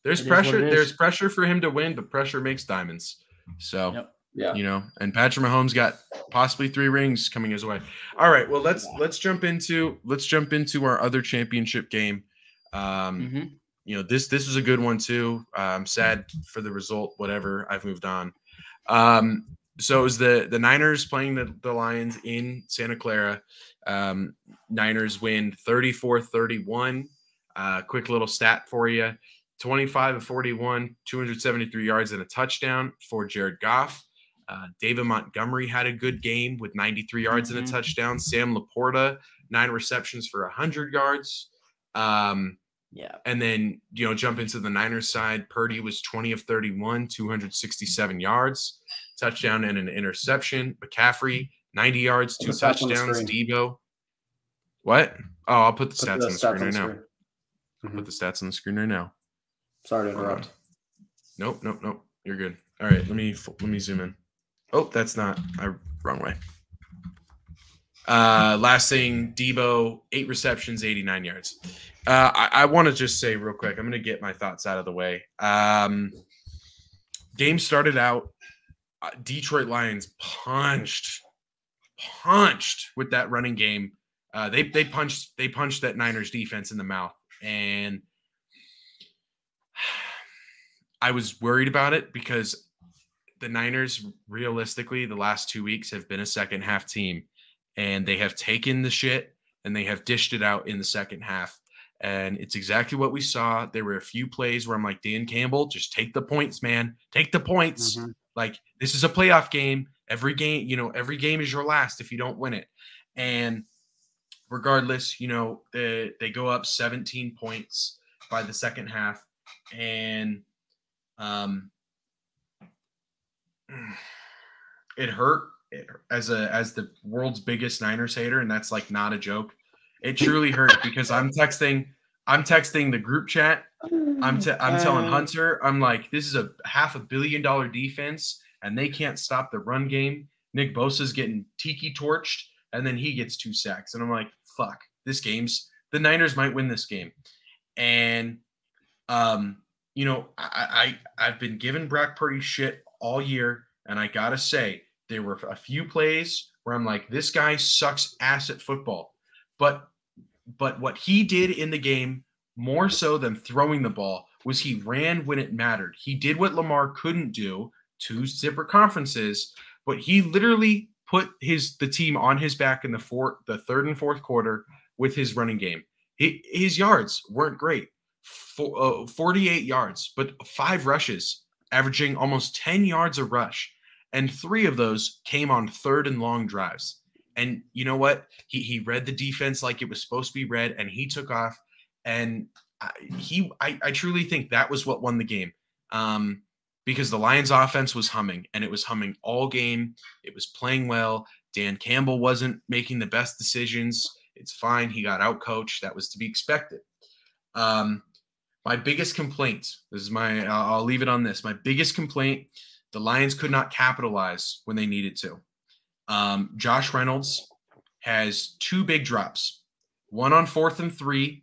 there's pressure. There's pressure for him to win, but pressure makes diamonds. So and Patrick Mahomes got possibly 3 rings coming his way. All right, well let's jump into our other championship game. This was a good one too. I'm sad for the result. Whatever, I've moved on. So it was the Niners playing the Lions in Santa Clara. Niners win 34-31. Quick little stat for you. 25 of 41, 273 yards and a touchdown for Jared Goff. David Montgomery had a good game with 93 yards and a touchdown. Sam Laporta, 9 receptions for 100 yards. And then, jump into the Niners side. Purdy was 20 of 31, 267 yards, touchdown and an interception. McCaffrey, 90 yards, 2 touchdowns. Debo. What? Oh, I'll put the stats on the screen right now. I'll put the stats on the screen right now. Sorry to interrupt. Nope. You're good. All right, let me zoom in. Oh, that's not wrong way. Last thing, Debo, 8 receptions, 89 yards. I want to just say real quick, I'm going to get my thoughts out of the way. Game started out, Detroit Lions punched with that running game. They punched that Niners defense in the mouth, and I was worried about it because the Niners, realistically, the last 2 weeks have been a second half team, and they have taken the shit and they have dished it out in the second half. And it's exactly what we saw. There were a few plays where I'm like, Dan Campbell, just take the points, man. Take the points. Like, this is a playoff game. Every game is your last if you don't win it. And regardless, they go up 17 points by the second half. And it hurt as the world's biggest Niners hater, and that's like not a joke. It truly hurt because I'm texting the group chat. I'm telling Hunter, I'm like, this is a $500 million defense, and they can't stop the run game. Nick Bosa's getting tiki torched, and then he gets 2 sacks, and I'm like, fuck, the Niners might win this game. And I've been giving Brock Purdy shit all year, and I gotta say, there were a few plays where I'm like, this guy sucks ass at football. But what he did in the game, more so than throwing the ball, was he ran when it mattered. He did what Lamar couldn't do, 2 separate conferences, but he literally put the team on his back in the third and fourth quarter with his running game. His yards weren't great, 48 yards, but 5 rushes, averaging almost 10 yards a rush, and 3 of those came on 3rd and long drives. And you know what? He read the defense like it was supposed to be read, and he took off. And I truly think that was what won the game, because the Lions offense was humming, and it was humming all game. It was playing well. Dan Campbell wasn't making the best decisions. It's fine. He got outcoached. That was to be expected. My biggest complaint, I'll leave it on this. My biggest complaint, the Lions could not capitalize when they needed to. Josh Reynolds has 2 big drops, one on 4th and 3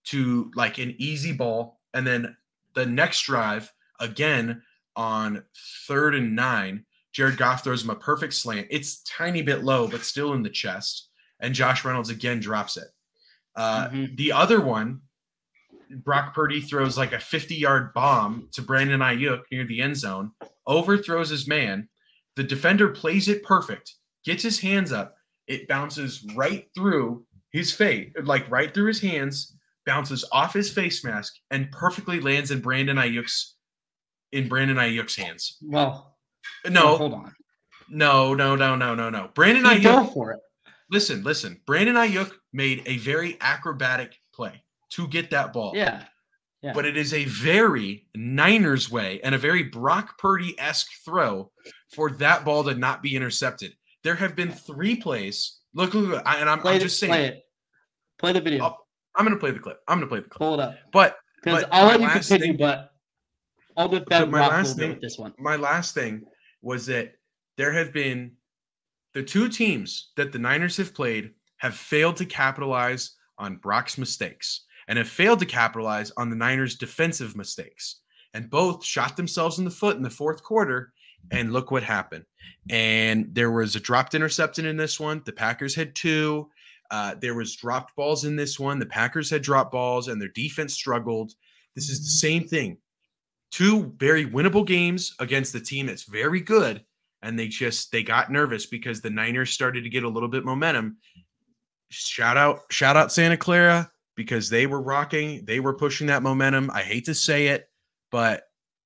to like an easy ball. And then the next drive, again, on 3rd and 9, Jared Goff throws him a perfect slant. It's tiny bit low, but still in the chest. And Josh Reynolds again drops it. The other one, Brock Purdy throws like a 50-yard bomb to Brandon Ayuk near the end zone, overthrows his man. The defender plays it perfect, gets his hands up. It bounces right through his face, like right through his hands, bounces off his face mask, and perfectly lands in Brandon Ayuk's hands. Well, no, hold on. No. Brandon Ayuk, go for it. Listen. Brandon Ayuk made a very acrobatic play to get that ball. Yeah. But it is a very Niners way and a very Brock Purdy-esque throw for that ball to not be intercepted. There have been 3 plays. Look, and I'm just saying. Play the video. I'm going to play the clip. Hold up. But I'll let you continue, but I'll defend Brock a little bit with this one. My last thing was that there have been the 2 teams that the Niners have played have failed to capitalize on Brock's mistakes and have failed to capitalize on the Niners' defensive mistakes. And both shot themselves in the foot in the 4th quarter, and look what happened. And there was a dropped interception in this one. The Packers had 2. There was dropped balls in this one. The Packers had dropped balls, and their defense struggled. This is the same thing. 2 very winnable games against the team that's very good, and they got nervous because the Niners started to get a little bit momentum. Shout out Santa Clara, because they were rocking. They were pushing that momentum. I hate to say it, but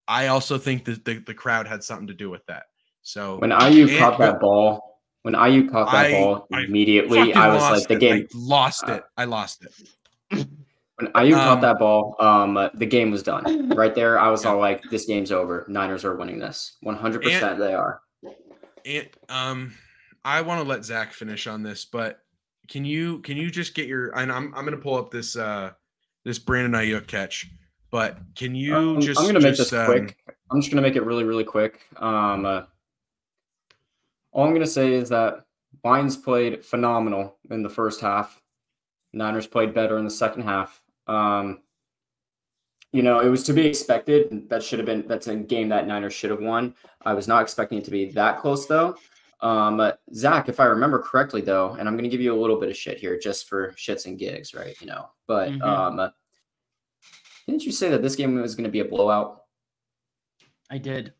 I also think that the crowd had something to do with that. So when IU caught that ball, immediately, I was like, the game lost it. I lost it. When IU caught that ball, the game was done. Right there, I was all like, this game's over. Niners are winning this. 100% they are. I want to let Zach finish on this, but can you just get your? And I'm going to pull up this this Brandon Ayuk catch, but can you I'm going to make this quick. I'm just going to make it really, really quick. All I'm going to say is that Lions played phenomenal in the first half. Niners played better in the second half. You know, it was to be expected. That's a game that Niners should have won. I was not expecting it to be that close, though. Zach, if I remember correctly, though, and I'm going to give you a little bit of shit here just for shits and gigs, right? You know, but didn't you say that this game was going to be a blowout? I did.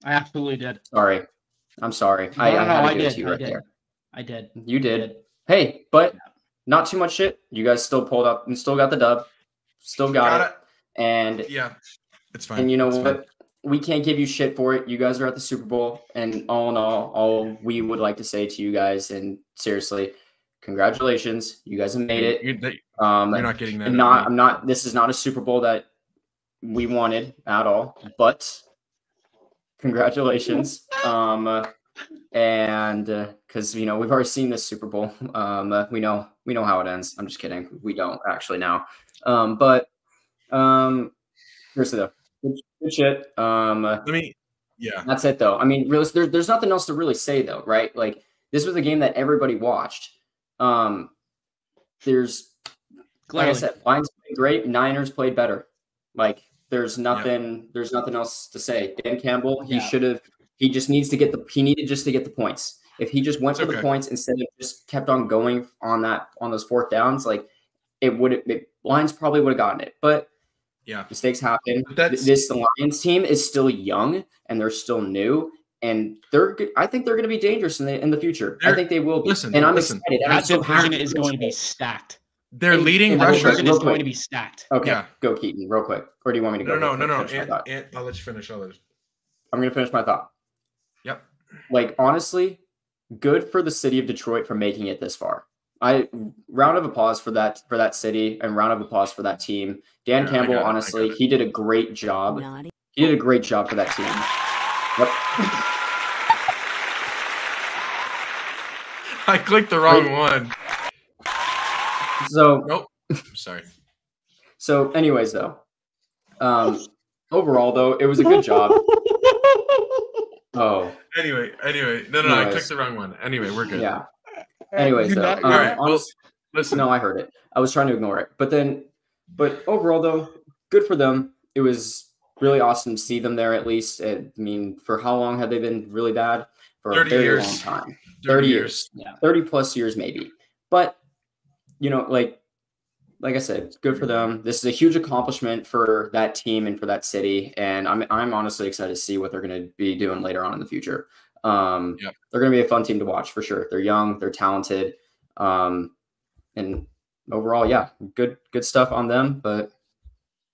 I absolutely did. Sorry. I'm sorry. I had to give it to you right there. I did. You did. Hey, but not too much shit. You guys still pulled up and still got the dub. Still got it. And yeah, it's fine. And you know it's what? Fine. We can't give you shit for it. You guys are at the Super Bowl. And all in all we would like to say to you guys, and seriously, congratulations. You guys have made it. You're not getting that. And this is not a Super Bowl that we wanted at all, but congratulations. And because you know we've already seen this Super Bowl, we know how it ends. I'm just kidding. We don't actually now. But seriously though, good shit. That's it though. I mean, really, there's nothing else to really say though, right? Like this was a game that everybody watched. There's like I said, Lions played great, Niners played better. Like there's nothing else to say. Dan Campbell, he needed just to get the points. If he just went for the points instead of just kept on going on those fourth downs, like Lions probably would have gotten it. But mistakes happen. The Lions team is still young and they're still new, and I think they're going to be dangerous in the future. I think they will be. I'm excited. That division is going to be stacked. Their leading rusher is going to be stacked. Okay, go Keaton, real quick. Or do you want me to go? No. I'll let you finish. I'm going to finish my thought. Yep. Like honestly, good for the city of Detroit for making it this far. Round of applause for that city and round of applause for that team. Dan Campbell, honestly, he did a great job. He did a great job for that team. Yep. I clicked the wrong one. So nope. Sorry. So, anyways, though, overall though, it was a good job. Oh. Anyway. No. I clicked the wrong one. Anyway, we're good. Yeah. Anyways, though, all right. honestly, listen. No, I heard it. I was trying to ignore it, but overall though, good for them. It was really awesome to see them there at least. I mean, for how long have they been really bad? For 30 a very years. long time. 30 years. Yeah. 30 plus years maybe. But you know, like I said, good for them. This is a huge accomplishment for that team and for that city, and I'm honestly excited to see what they're going to be doing later on in the future. They're going to be a fun team to watch for sure. They're young, they're talented, and overall, good stuff on them. But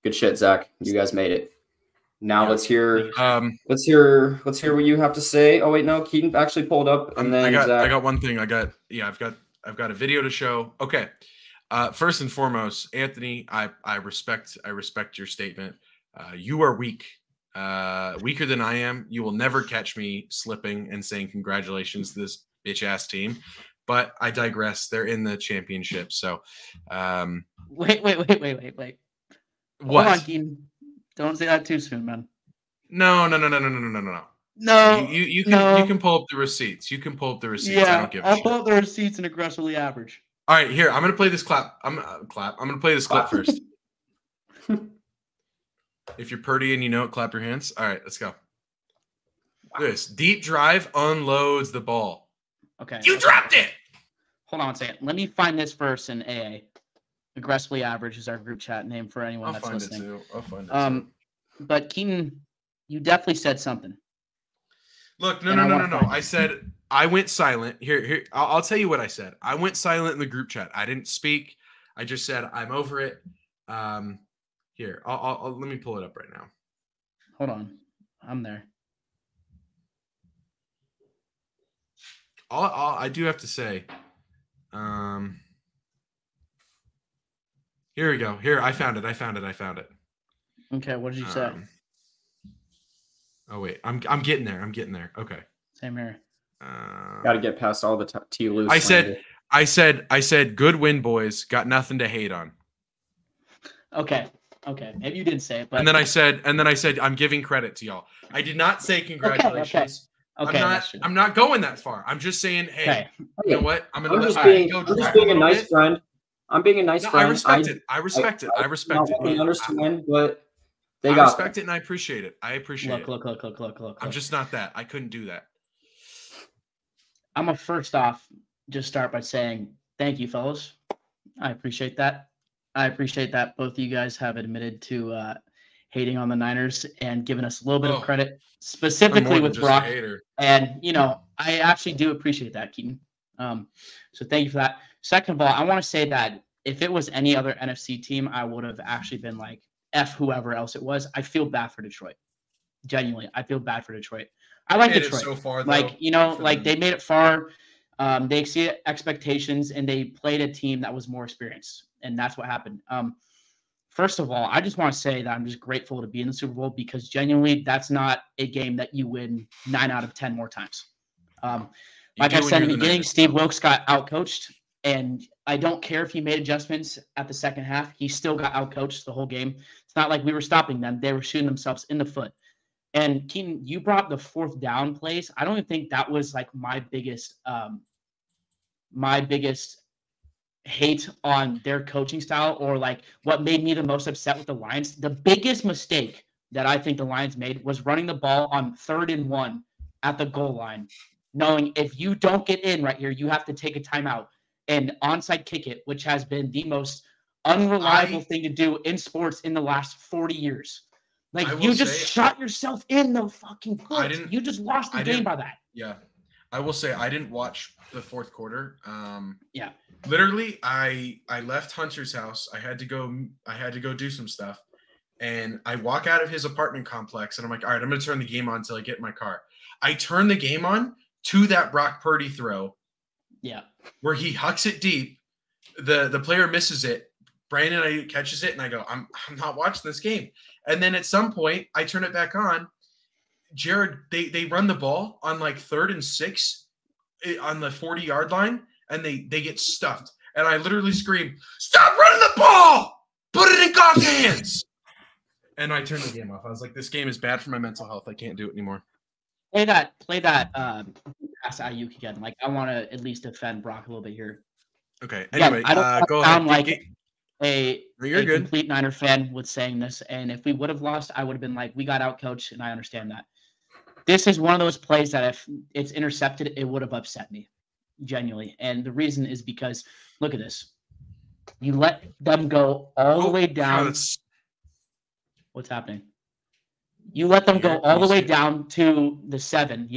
good shit, Zach. You guys made it. Now let's hear what you have to say. Oh wait, no, Keaton actually pulled up, and then I got one thing. I've got a video to show. Okay. First and foremost, Anthony, I respect your statement. You are weak. Weaker than I am. You will never catch me slipping and saying congratulations to this bitch ass team. But I digress. They're in the championship. So wait. What? Hold on, Keaton. Don't say that too soon, man. No. No. You can pull up the receipts. You can pull up the receipts. Yeah, I don't give a I'll shit. pull up the receipts and aggressively average. All right, here. I'm gonna play this clap. I'm gonna play this clip first. If you're Purdy and you know it, clap your hands. All right, let's go. Look at this. Deep drive unloads the ball. Okay. You dropped it. Hold on a second. Let me find this verse in AA. Aggressively average is our group chat name for anyone that's listening. I'll find it too. But Keaton, you definitely said something. Look, no. I said I went silent. Here. I'll tell you what I said. I went silent in the group chat. I didn't speak. I just said I'm over it. Here, I'll let me pull it up right now. Hold on, I'm there. I do have to say, here we go. Here, I found it. Okay, what did you say? Oh wait, I'm getting there. Okay. Same here. Got to get past all the T loose. I said, good win, boys. Got nothing to hate on. Okay. Maybe you didn't say it, but and then I said, I'm giving credit to y'all. I did not say congratulations. Okay. I'm not going that far. I'm just saying, hey, you know what? I'm just being a nice friend. I'm being a nice friend. I respect it. I respect it. I understand, but I respect it and I appreciate it. Look. I'm just not that. I couldn't do that. I'm gonna first off just start by saying thank you, fellas. I appreciate that. I appreciate that both of you guys have admitted to hating on the Niners and giving us a little bit of credit, specifically with Brock. And, I actually do appreciate that, Keaton. So thank you for that. Second of all, I want to say that if it was any other NFC team, I would have actually been like, F whoever else it was. I feel bad for Detroit. Genuinely, I feel bad for Detroit. I like Detroit. So far, though, they made it far. They exceeded expectations, and they played a team that was more experienced, and that's what happened. First of all, I just want to say that I'm just grateful to be in the Super Bowl because genuinely, that's not a game that you win 9 out of 10 more times. Like I said in the beginning, Steve Wilkes got outcoached, and I don't care if he made adjustments at the second half. He still got outcoached the whole game. It's not like we were stopping them. They were shooting themselves in the foot. And Keaton, you brought the fourth down plays. I don't even think that was like my biggest hate on their coaching style or like what made me the most upset with the Lions. The biggest mistake that I think the Lions made was running the ball on 3rd and 1 at the goal line, knowing if you don't get in right here, you have to take a timeout and onside kick it, which has been the most unreliable thing to do in sports in the last 40 years. Like, you just shot yourself in the fucking foot. You just lost the game by that. Yeah. I will say I didn't watch the fourth quarter. Yeah. Literally, I left Hunter's house. I had to go do some stuff. And I walk out of his apartment complex and I'm like, all right, I'm going to turn the game on until I get in my car. I turn the game on to that Brock Purdy throw. Yeah. Where he hucks it deep. The player misses it. Brandon catches it and I go, I'm not watching this game. And then at some point, I turn it back on. Jared, they run the ball on like 3rd and 6 on the 40-yard line, and they get stuffed. And I literally scream, stop running the ball! Put it in God's hands! And I turned the game off. I was like, this game is bad for my mental health. I can't do it anymore. Play that pass Ayuk again. Like, I want to at least defend Brock a little bit here. Okay. Anyway, I don't go sound ahead. like a complete Niner fan with saying this, and if we would have lost, I would have been like, we got outcoached, and I understand that. This is one of those plays that if it's intercepted, it would have upset me, genuinely. And the reason is because, look at this. You let them go all the way down. What's happening? You let them go all the way down to the 7,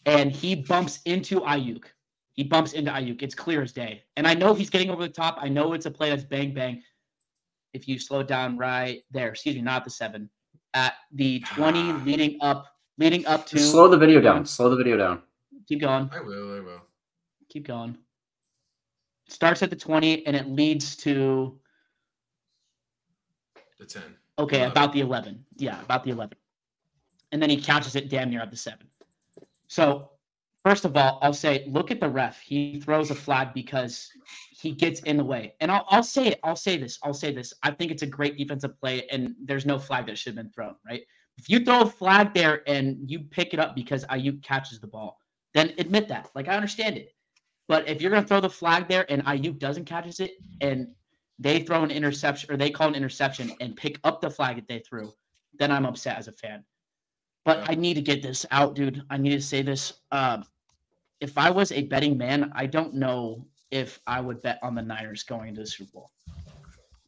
and he bumps into Ayuk. It's clear as day. And I know he's getting over the top. I know it's a play that's bang, bang. If you slow down right there, not the 7, at the 20 leading up to. Slow the video down. Keep going. I will. Keep going. It starts at the 20 and it leads to the 10. Okay, 11. About the 11. Yeah, about the 11. And then he catches it damn near at the 7. So, first of all, I'll say, look at the ref. He throws a flag because he gets in the way. And I'll say it. I'll say this. I think it's a great defensive play, and there's no flag that should have been thrown, right? If you throw a flag there and you pick it up because Ayuk catches the ball, then admit that. Like, I understand it. But if you're going to throw the flag there and Ayuk doesn't catch it and they throw an interception or they call an interception and pick up the flag that they threw, then I'm upset as a fan. But I need to get this out, dude. I need to say this. If I was a betting man, I don't know if I would bet on the Niners going into the Super Bowl.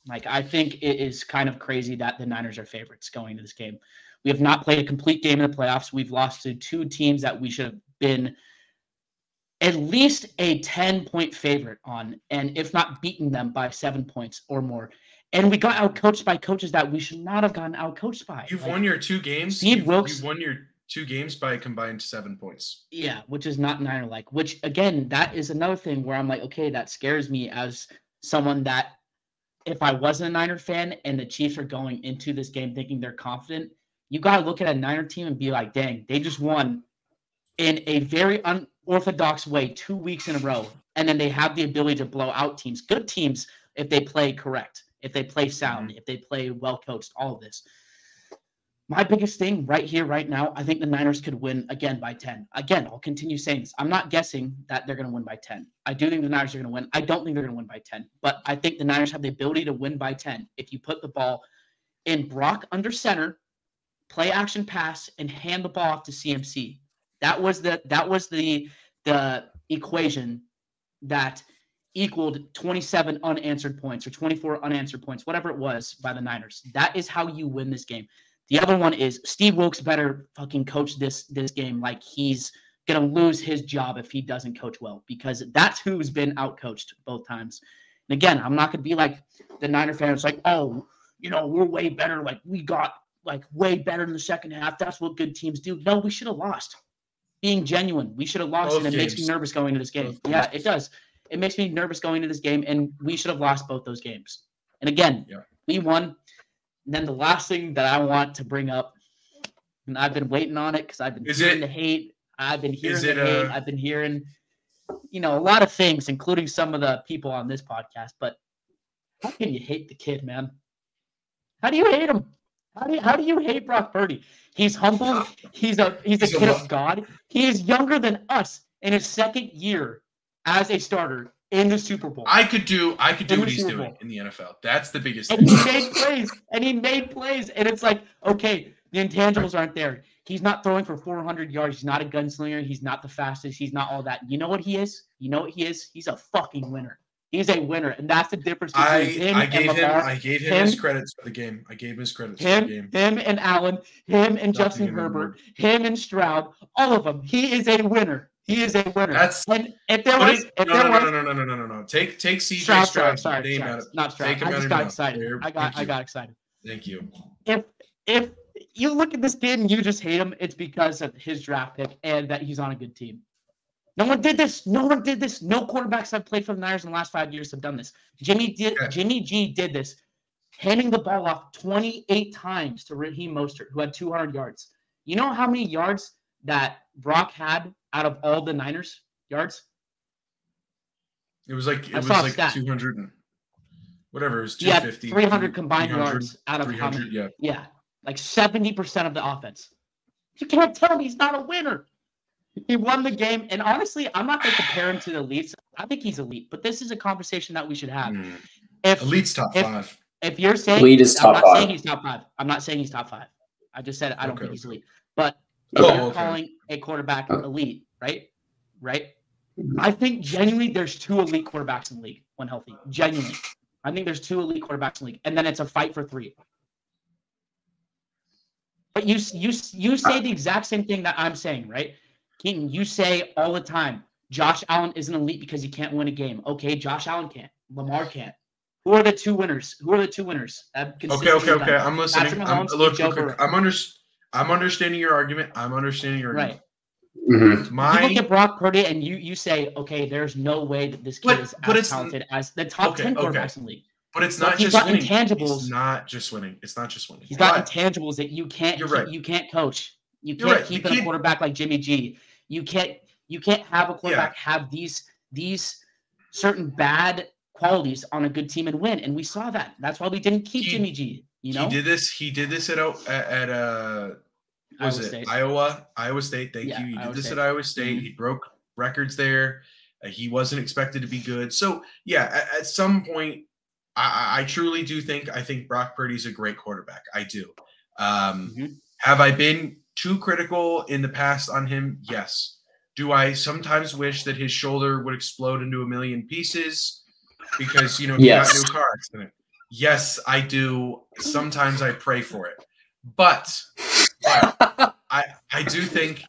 Like, I think it is kind of crazy that the Niners are favorites going into this game. We have not played a complete game in the playoffs. We've lost to 2 teams that we should have been at least a 10-point favorite on, and if not beaten them by 7 points or more. And we got outcoached by coaches that we should not have gotten outcoached by. You've won your 2 games. Steve Wilkes. You've won your 2 games by a combined 7 points. Yeah, which is not Niner-like. Which, again, that is another thing where I'm like, okay, that scares me as someone that if I wasn't a Niner fan and the Chiefs are going into this game thinking they're confident, you got to look at a Niner team and be like, dang, they just won in a very unorthodox way 2 weeks in a row. And then they have the ability to blow out teams, good teams, if they play correct, if they play sound, if they play well-coached, all of this. My biggest thing right here, right now, I think the Niners could win again by 10. Again, I'll continue saying this. I'm not guessing that they're going to win by 10. I do think the Niners are going to win. I don't think they're going to win by 10. But I think the Niners have the ability to win by 10 if you put the ball in Brock under center, play action pass, and hand the ball off to CMC. That was the equation that equaled 27 unanswered points or 24 unanswered points, whatever it was, by the Niners. That is how you win this game. The other one is Steve Wilkes better fucking coach this game like he's going to lose his job if he doesn't coach well, because that's who's been outcoached both times. And again, I'm not going to be like the Niner fans like, oh, we're way better. Like, we got way better in the second half. That's what good teams do. No, we should have lost. Being genuine, we should have lost, both and it games. Makes me nervous going into this game. Yeah, it does. It makes me nervous going into this game, and we should have lost both those games. And again, we won. And then the last thing that I want to bring up, and I've been waiting on it because I've been hearing the hate. I've been hearing the hate. I've been hearing, a lot of things, including some of the people on this podcast. But how can you hate the kid, man? How do you hate him? How do you hate Brock Purdy? He's humble. He's a kid of God. He is younger than us in his second year as a starter in the Super Bowl. I could do what he's doing in the NFL. That's the biggest thing. And he made plays. And it's like, okay, the intangibles aren't there. He's not throwing for 400 yards. He's not a gunslinger. He's not the fastest. He's not all that. You know what he is? He's a fucking winner. He's a winner, and that's the difference between him and Lamar. I gave him his credits for the game. Him and Allen, him and Justin Herbert, him and Stroud, all of them. He is a winner. He is a winner. No. Take CJ Stroud's name out of it. Not Stroud. I just got excited. I got excited. Thank you. If you look at this kid and you just hate him, it's because of his draft pick and that he's on a good team. No one did this. No quarterbacks I've played for the Niners in the last 5 years have done this. Jimmy G did this, handing the ball off 28 times to Raheem Mostert, who had 200 yards. You know how many yards that Brock had out of all the Niners yards? It was like 200 and whatever. It was 250. 300 combined yards out of how many? Yeah, like 70% of the offense. You can't tell me he's not a winner. He won the game, and honestly, I'm not going to compare him to the elites. I think he's elite, but this is a conversation that we should have. Elite's top 5. If you're saying elite is top 5, I'm not saying he's top 5. I'm not saying he's top 5. I just said I don't think he's elite. But you're calling a quarterback elite, right? Right? I think genuinely there's 2 elite quarterbacks in the league when healthy. Genuinely, I think there's 2 elite quarterbacks in the league, and then it's a fight for 3. But you say the exact same thing that I'm saying, right? Keaton, you say all the time, Josh Allen isn't elite because he can't win a game. Okay, Josh Allen can't. Lamar can't. Who are the 2 winners? Okay. I'm listening. I'm understanding your argument. Right. Mm-hmm. You look at Brock Purdy and you say, okay, there's no way that this kid is as talented as the top 10 quarterbacks in the league. But it's not just winning. It's not just winning. He's got intangibles that you can't. You can't coach. You can't keep a quarterback like Jimmy G. You can't have a quarterback have these certain bad qualities on a good team and win. And we saw that. That's why we didn't keep Jimmy G. He did this at Iowa State. Thank you. He did this at Iowa State. Mm-hmm. He broke records there. He wasn't expected to be good. So at some point, I truly do think Brock Purdy's a great quarterback. I do. Have I been too critical in the past on him? Yes. Do I sometimes wish that his shoulder would explode into a million pieces because, he got a new car accident? Yes, I do. Sometimes I pray for it. But I do think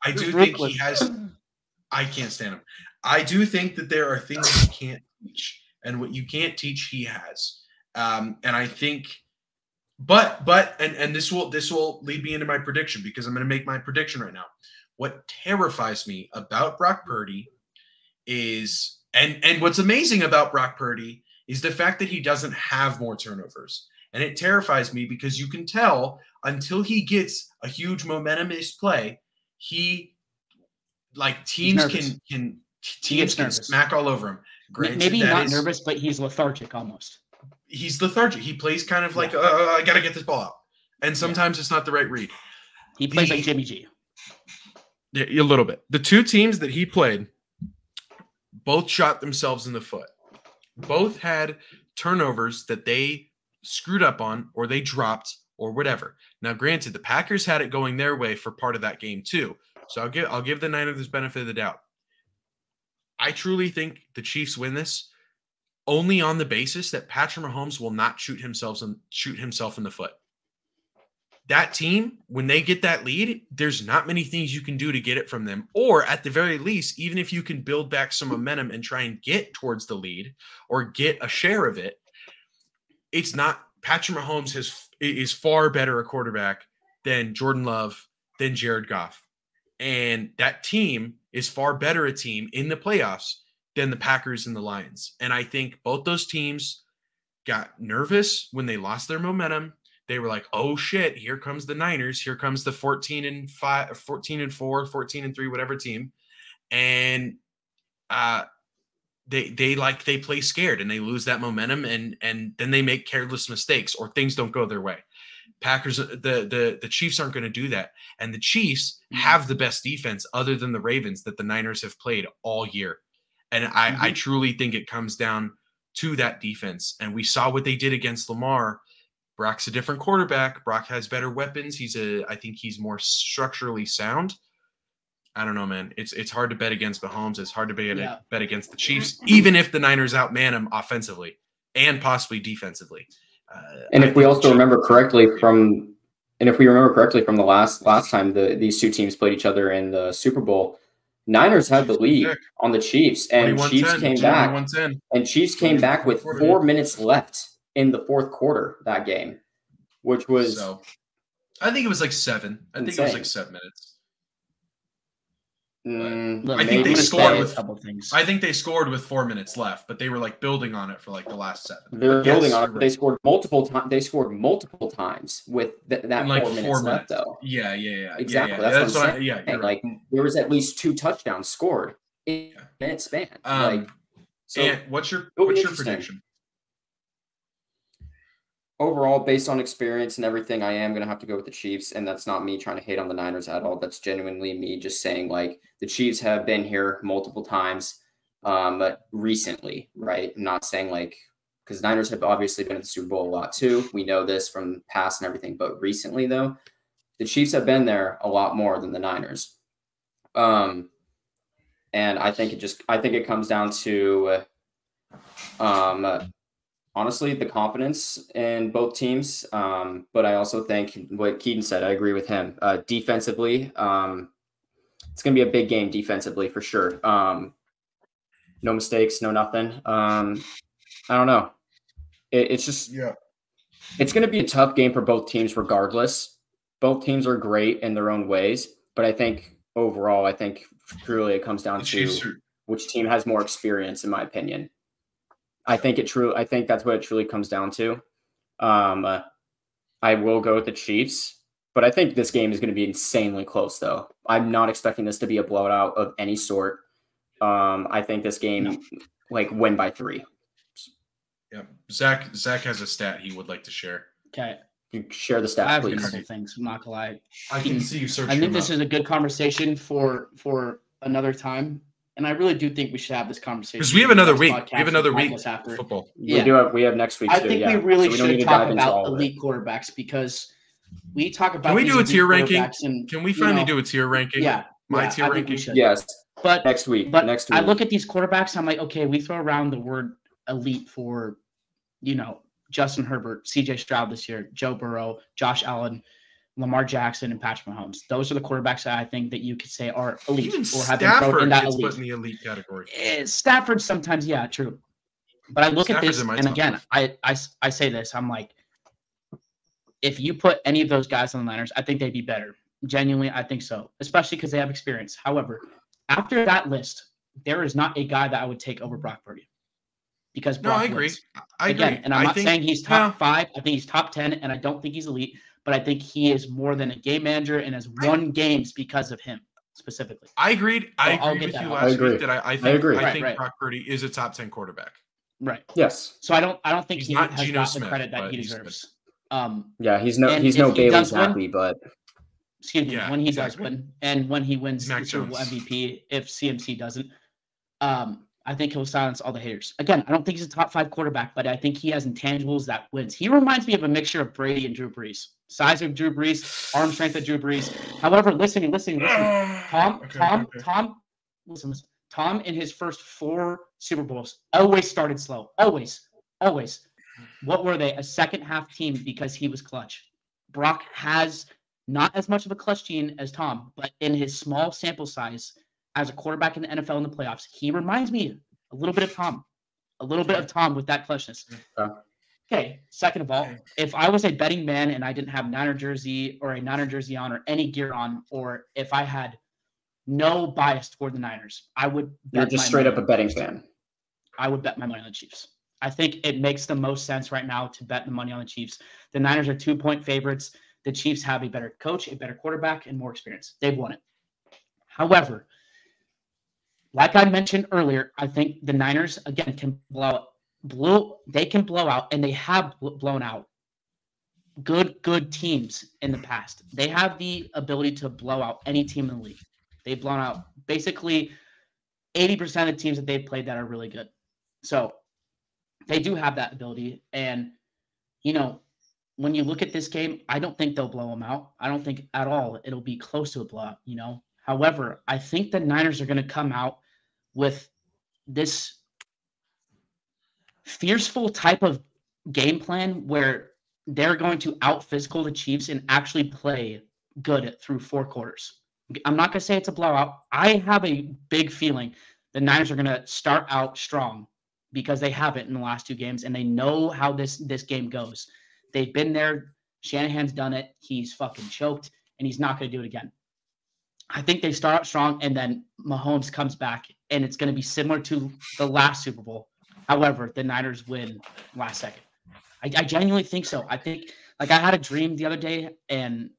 think he has – I can't stand him. I do think that there are things you can't teach. And what you can't teach, he has. And I think and this will lead me into my prediction, because I'm going to make my prediction right now. What terrifies me about Brock Purdy is, and what's amazing about Brock Purdy is the fact that he doesn't have more turnovers. And it terrifies me because you can tell until he gets a huge momentumous play, teams can smack all over him. Granted, maybe not nervous, but he's lethargic almost. He's lethargic. He plays kind of like, I got to get this ball out. And sometimes it's not the right read. He plays like Jimmy G. Yeah, a little bit. The two teams that he played both shot themselves in the foot. Both had turnovers that they screwed up on, or they dropped, or whatever. Now, granted, the Packers had it going their way for part of that game too. So I'll give the Niners this benefit of the doubt. I truly think the Chiefs win this only on the basis that Patrick Mahomes will not shoot himself in the foot. That team, when they get that lead, there's not many things you can do to get it from them. Or at the very least, even if you can build back some momentum and try and get towards the lead or get a share of it, it's not. Patrick Mahomes is far better a quarterback than Jordan Love, than Jared Goff. And that team is far better a team in the playoffs than the Packers and the Lions. And I think both those teams got nervous when they lost their momentum. They were like, oh shit, here comes the Niners. Here comes the 14-4, 14-3, whatever team. And they play scared and they lose that momentum, and then they make careless mistakes or things don't go their way. Packers, the Chiefs aren't going to do that. And the Chiefs have the best defense other than the Ravens that the Niners have played all year. And I truly think it comes down to that defense. And we saw what they did against Lamar. Brock's a different quarterback. Brock has better weapons. I think he's more structurally sound. I don't know, man. It's hard to bet against Mahomes. It's hard to bet against the Chiefs, even if the Niners outman him offensively and possibly defensively. And if we remember correctly from the last time these two teams played each other in the Super Bowl, Niners had the lead on the Chiefs, and Chiefs came back with 4 minutes left in the fourth quarter that game, which was I think it was like 7. I think it was like 7 minutes. I think they scored with a couple things. I think they scored with 4 minutes left, but they were like building on it for like the last 7. They're building on it. Right. They scored multiple times. They scored multiple times with that like 4 minutes left, though. Yeah. Exactly. Yeah. That's what I'm saying. Right. Like there was at least 2 touchdowns scored in a minute span. And what's your prediction? Overall, based on experience and everything, I am going to have to go with the Chiefs, and that's not me trying to hate on the Niners at all. That's genuinely me just saying, like, the Chiefs have been here multiple times recently, right? I'm not saying, like, because Niners have obviously been in the Super Bowl a lot too. We know this from past and everything, but recently, though, the Chiefs have been there a lot more than the Niners. And I think it comes down to honestly, the confidence in both teams. But I also think what Keaton said, I agree with him. Defensively, it's going to be a big game defensively for sure. No mistakes, no nothing. I don't know. It's just, it's going to be a tough game for both teams regardless. Both teams are great in their own ways. But I think overall, truly it comes down to which team has more experience, in my opinion. I think that's what it truly comes down to. I will go with the Chiefs, but I think this game is going to be insanely close, though. I'm not expecting this to be a blowout of any sort. I think this game, win by 3. Yeah, Zach has a stat he would like to share. Okay, you share the stat, I have please. A couple things. I'm not gonna lie. I can see you searching. I think this is a good conversation for another time. And I really do think we should have this conversation. Because we have another week. We have another week after football. Yeah. We have next week. I think we really should talk about elite quarterbacks, because we talk about. Can we do a tier ranking? Can we finally do a tier ranking? Yeah. My tier ranking? Yes. But next week. I look at these quarterbacks, I'm like, okay, we throw around the word elite for, Justin Herbert, CJ Stroud this year, Joe Burrow, Josh Allen, Lamar Jackson, and Patrick Mahomes. Those are the quarterbacks that I think that you could say are elite or have been thrown in that elite. Put in the elite category. Stafford sometimes, yeah, true. But I look at this, and again, I say this, I'm like, if you put any of those guys on the Niners, I think they'd be better. Genuinely, I think so, especially because they have experience. However, after that list, there is not a guy that I would take over Brock Purdy. Because Brock I agree. wins. I Again, agree. And I'm not saying he's top 5. I think he's top 10, and I don't think he's elite. But I think he is more than a game manager and has won games because of him specifically. I agreed. I agreed with you last week that I think Brock Purdy is a top 10 quarterback. Right. Yes. So I don't think he's he not has Geno got Smith, the credit that he deserves. Yeah, he's no Bailey Zappi, but excuse me, when he does win and when he wins the Super Bowl MVP, if CMC doesn't, I think he'll silence all the haters. Again, I don't think he's a top 5 quarterback, but I think he has intangibles that wins. He reminds me of a mixture of Brady and Drew Brees. Size of Drew Brees, arm strength of Drew Brees. However, listen. Tom in his first 4 Super Bowls always started slow. Always. What were they? A second half team because he was clutch. Brock has not as much of a clutch gene as Tom, but in his small sample size as a quarterback in the NFL in the playoffs, he reminds me a little bit of Tom. A little bit of Tom with that clutchness. Okay, second of all, if I was a betting man and I didn't have Niner jersey or a Niner jersey on or any gear on, or if I had no bias toward the Niners, I would bet You're just straight up a betting fan. I would bet my money on the Chiefs. I think it makes the most sense right now to bet the money on the Chiefs. The Niners are 2-point favorites. The Chiefs have a better coach, a better quarterback, and more experience. They've won it. However, like I mentioned earlier, I think the Niners, again, can blow out, and they have blown out good teams in the past. They have the ability to blow out any team in the league. They've blown out basically 80% of the teams that they've played that are really good. So they do have that ability. And, when you look at this game, I don't think they'll blow them out. I don't think at all it'll be close to a blowout, However, I think the Niners are going to come out with this fearful type of game plan where they're going to out-physical the Chiefs and actually play good through 4 quarters. I'm not going to say it's a blowout. I have a big feeling the Niners are going to start out strong because they have it in the last 2 games, and they know how this game goes. They've been there. Shanahan's done it. He's fucking choked, and he's not going to do it again. I think they start out strong, and then Mahomes comes back, and it's going to be similar to the last Super Bowl. However, the Niners win last second. I genuinely think so. I think, I had a dream the other day, and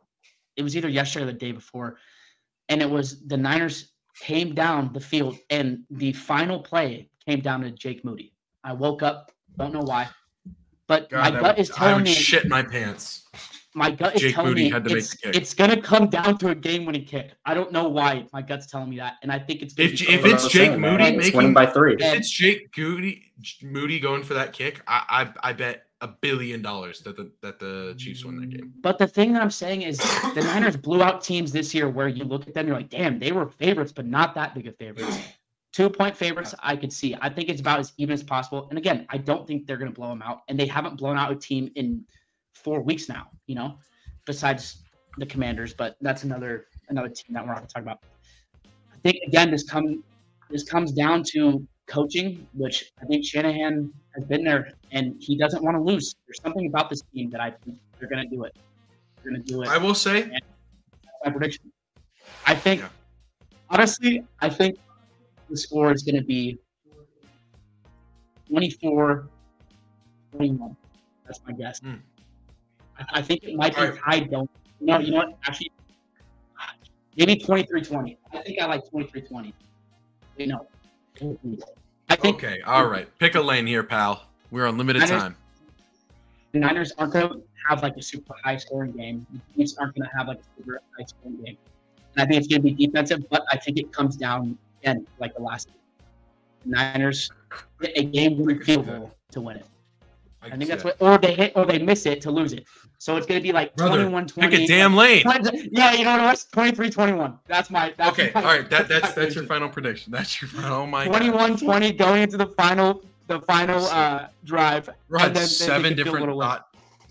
it was either yesterday or the day before, and it was the Niners came down the field, and the final play came down to Jake Moody. I woke up, don't know why, but my gut is telling me – I would shit my pants. My gut is telling me it's going to come down to a game-winning kick. I don't know why. My gut's telling me that, and I think it's going to be if it's Jake Moody winning by 3. If it's Jake Moody going for that kick, I bet $1 billion that the Chiefs win that game. But the thing that I'm saying is the Niners blew out teams this year where you look at them, you're like, damn, they were favorites, but not that big of favorites. 2-point favorites, I could see. I think it's about as even as possible. And again, I don't think they're going to blow them out, and they haven't blown out a team in 4 weeks now, besides the Commanders, but that's another team that we're not going to talk about. I think, again, this comes down to coaching, which I think Shanahan has been there, and he doesn't want to lose. There's something about this team that I think they're going to do it. They're going to do it. I will say. That's my prediction. I think, honestly, the score is going to be 24-21. That's my guess. I think it might be tied. You know what? Actually, maybe 23-20. I think I like 23-20. I think. Okay, all right. Pick a lane here, pal. We're on limited time. The Niners aren't going to have a super high-scoring game. The Chiefs aren't going to have a super high-scoring game. And I think it's going to be defensive, but I think it comes down again like the last. The Niners get a game-winning field goal to win it. I think that's what, or they hit or they miss it to lose it. So it's going to be like 21-20. Pick a damn lane. Yeah, you know what? 23-21. That's my. Okay, all right. That's your final prediction. That's your final. Oh my 21-20 going into the final drive. Right, 7 different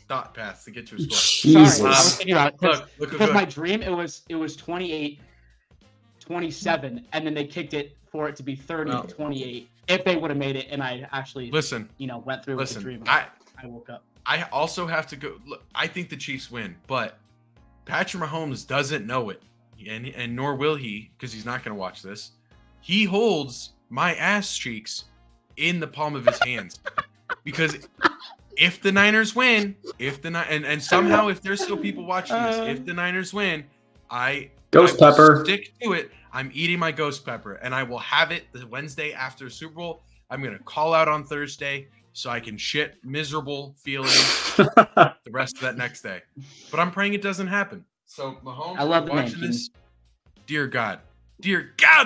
dot paths to get to a score. Jesus. Sorry, I was thinking about it because my dream it was 28-27, and then they kicked it for it to be 30-28. If they would have made it, and I actually went through with the dream. I woke up. I also have to go. Look, I think the Chiefs win, but Patrick Mahomes doesn't know it, and nor will he, because he's not going to watch this. He holds my ass cheeks in the palm of his hands, because if the Niners win, and somehow if there's still people watching this, if the Niners win, I pepper stick to it. I'm eating my ghost pepper, and I will have it the Wednesday after Super Bowl. I'm going to call out on Thursday so I can shit miserable feelings the rest of that next day. But I'm praying it doesn't happen. So Mahomes, I love watching this. Dear God,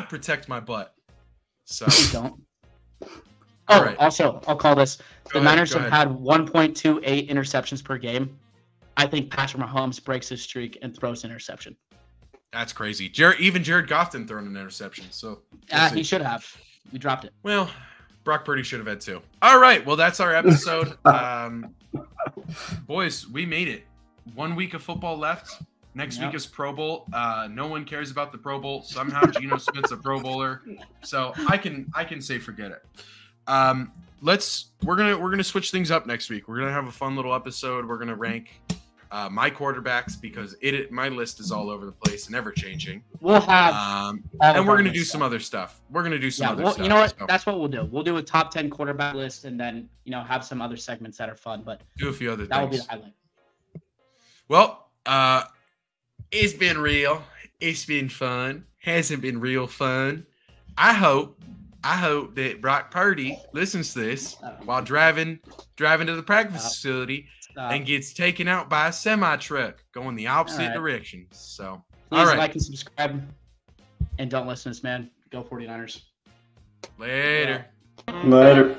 protect my butt. So don't. All right. Also, I'll call this. The Niners have had 1.28 interceptions per game. I think Patrick Mahomes breaks his streak and throws an interception. That's crazy. Even Jared Goff didn't throw an interception. So he should have. We dropped it. Well, Brock Purdy should have had 2. All right. Well, that's our episode. Boys, we made it. 1 week of football left. Next week is Pro Bowl. No one cares about the Pro Bowl. Somehow Geno Smith's a Pro Bowler. So I can say forget it. We're gonna switch things up next week. We're gonna have a fun little episode. We're gonna rank my quarterbacks because my list is all over the place and ever changing. We'll have and we're gonna do some other stuff. We're gonna do some other stuff. You know what? So. That's what we'll do. We'll do a top 10 quarterback list and then have some other segments that are fun. But do a few other things. That will be the highlight. Well, it's been real. It's been fun. Hasn't been real fun. I hope that Brock Purdy listens to this while driving to the practice facility and gets taken out by a semi-truck going the opposite direction. So, please like and subscribe, and don't listen to this man. Go 49ers. Later. Later.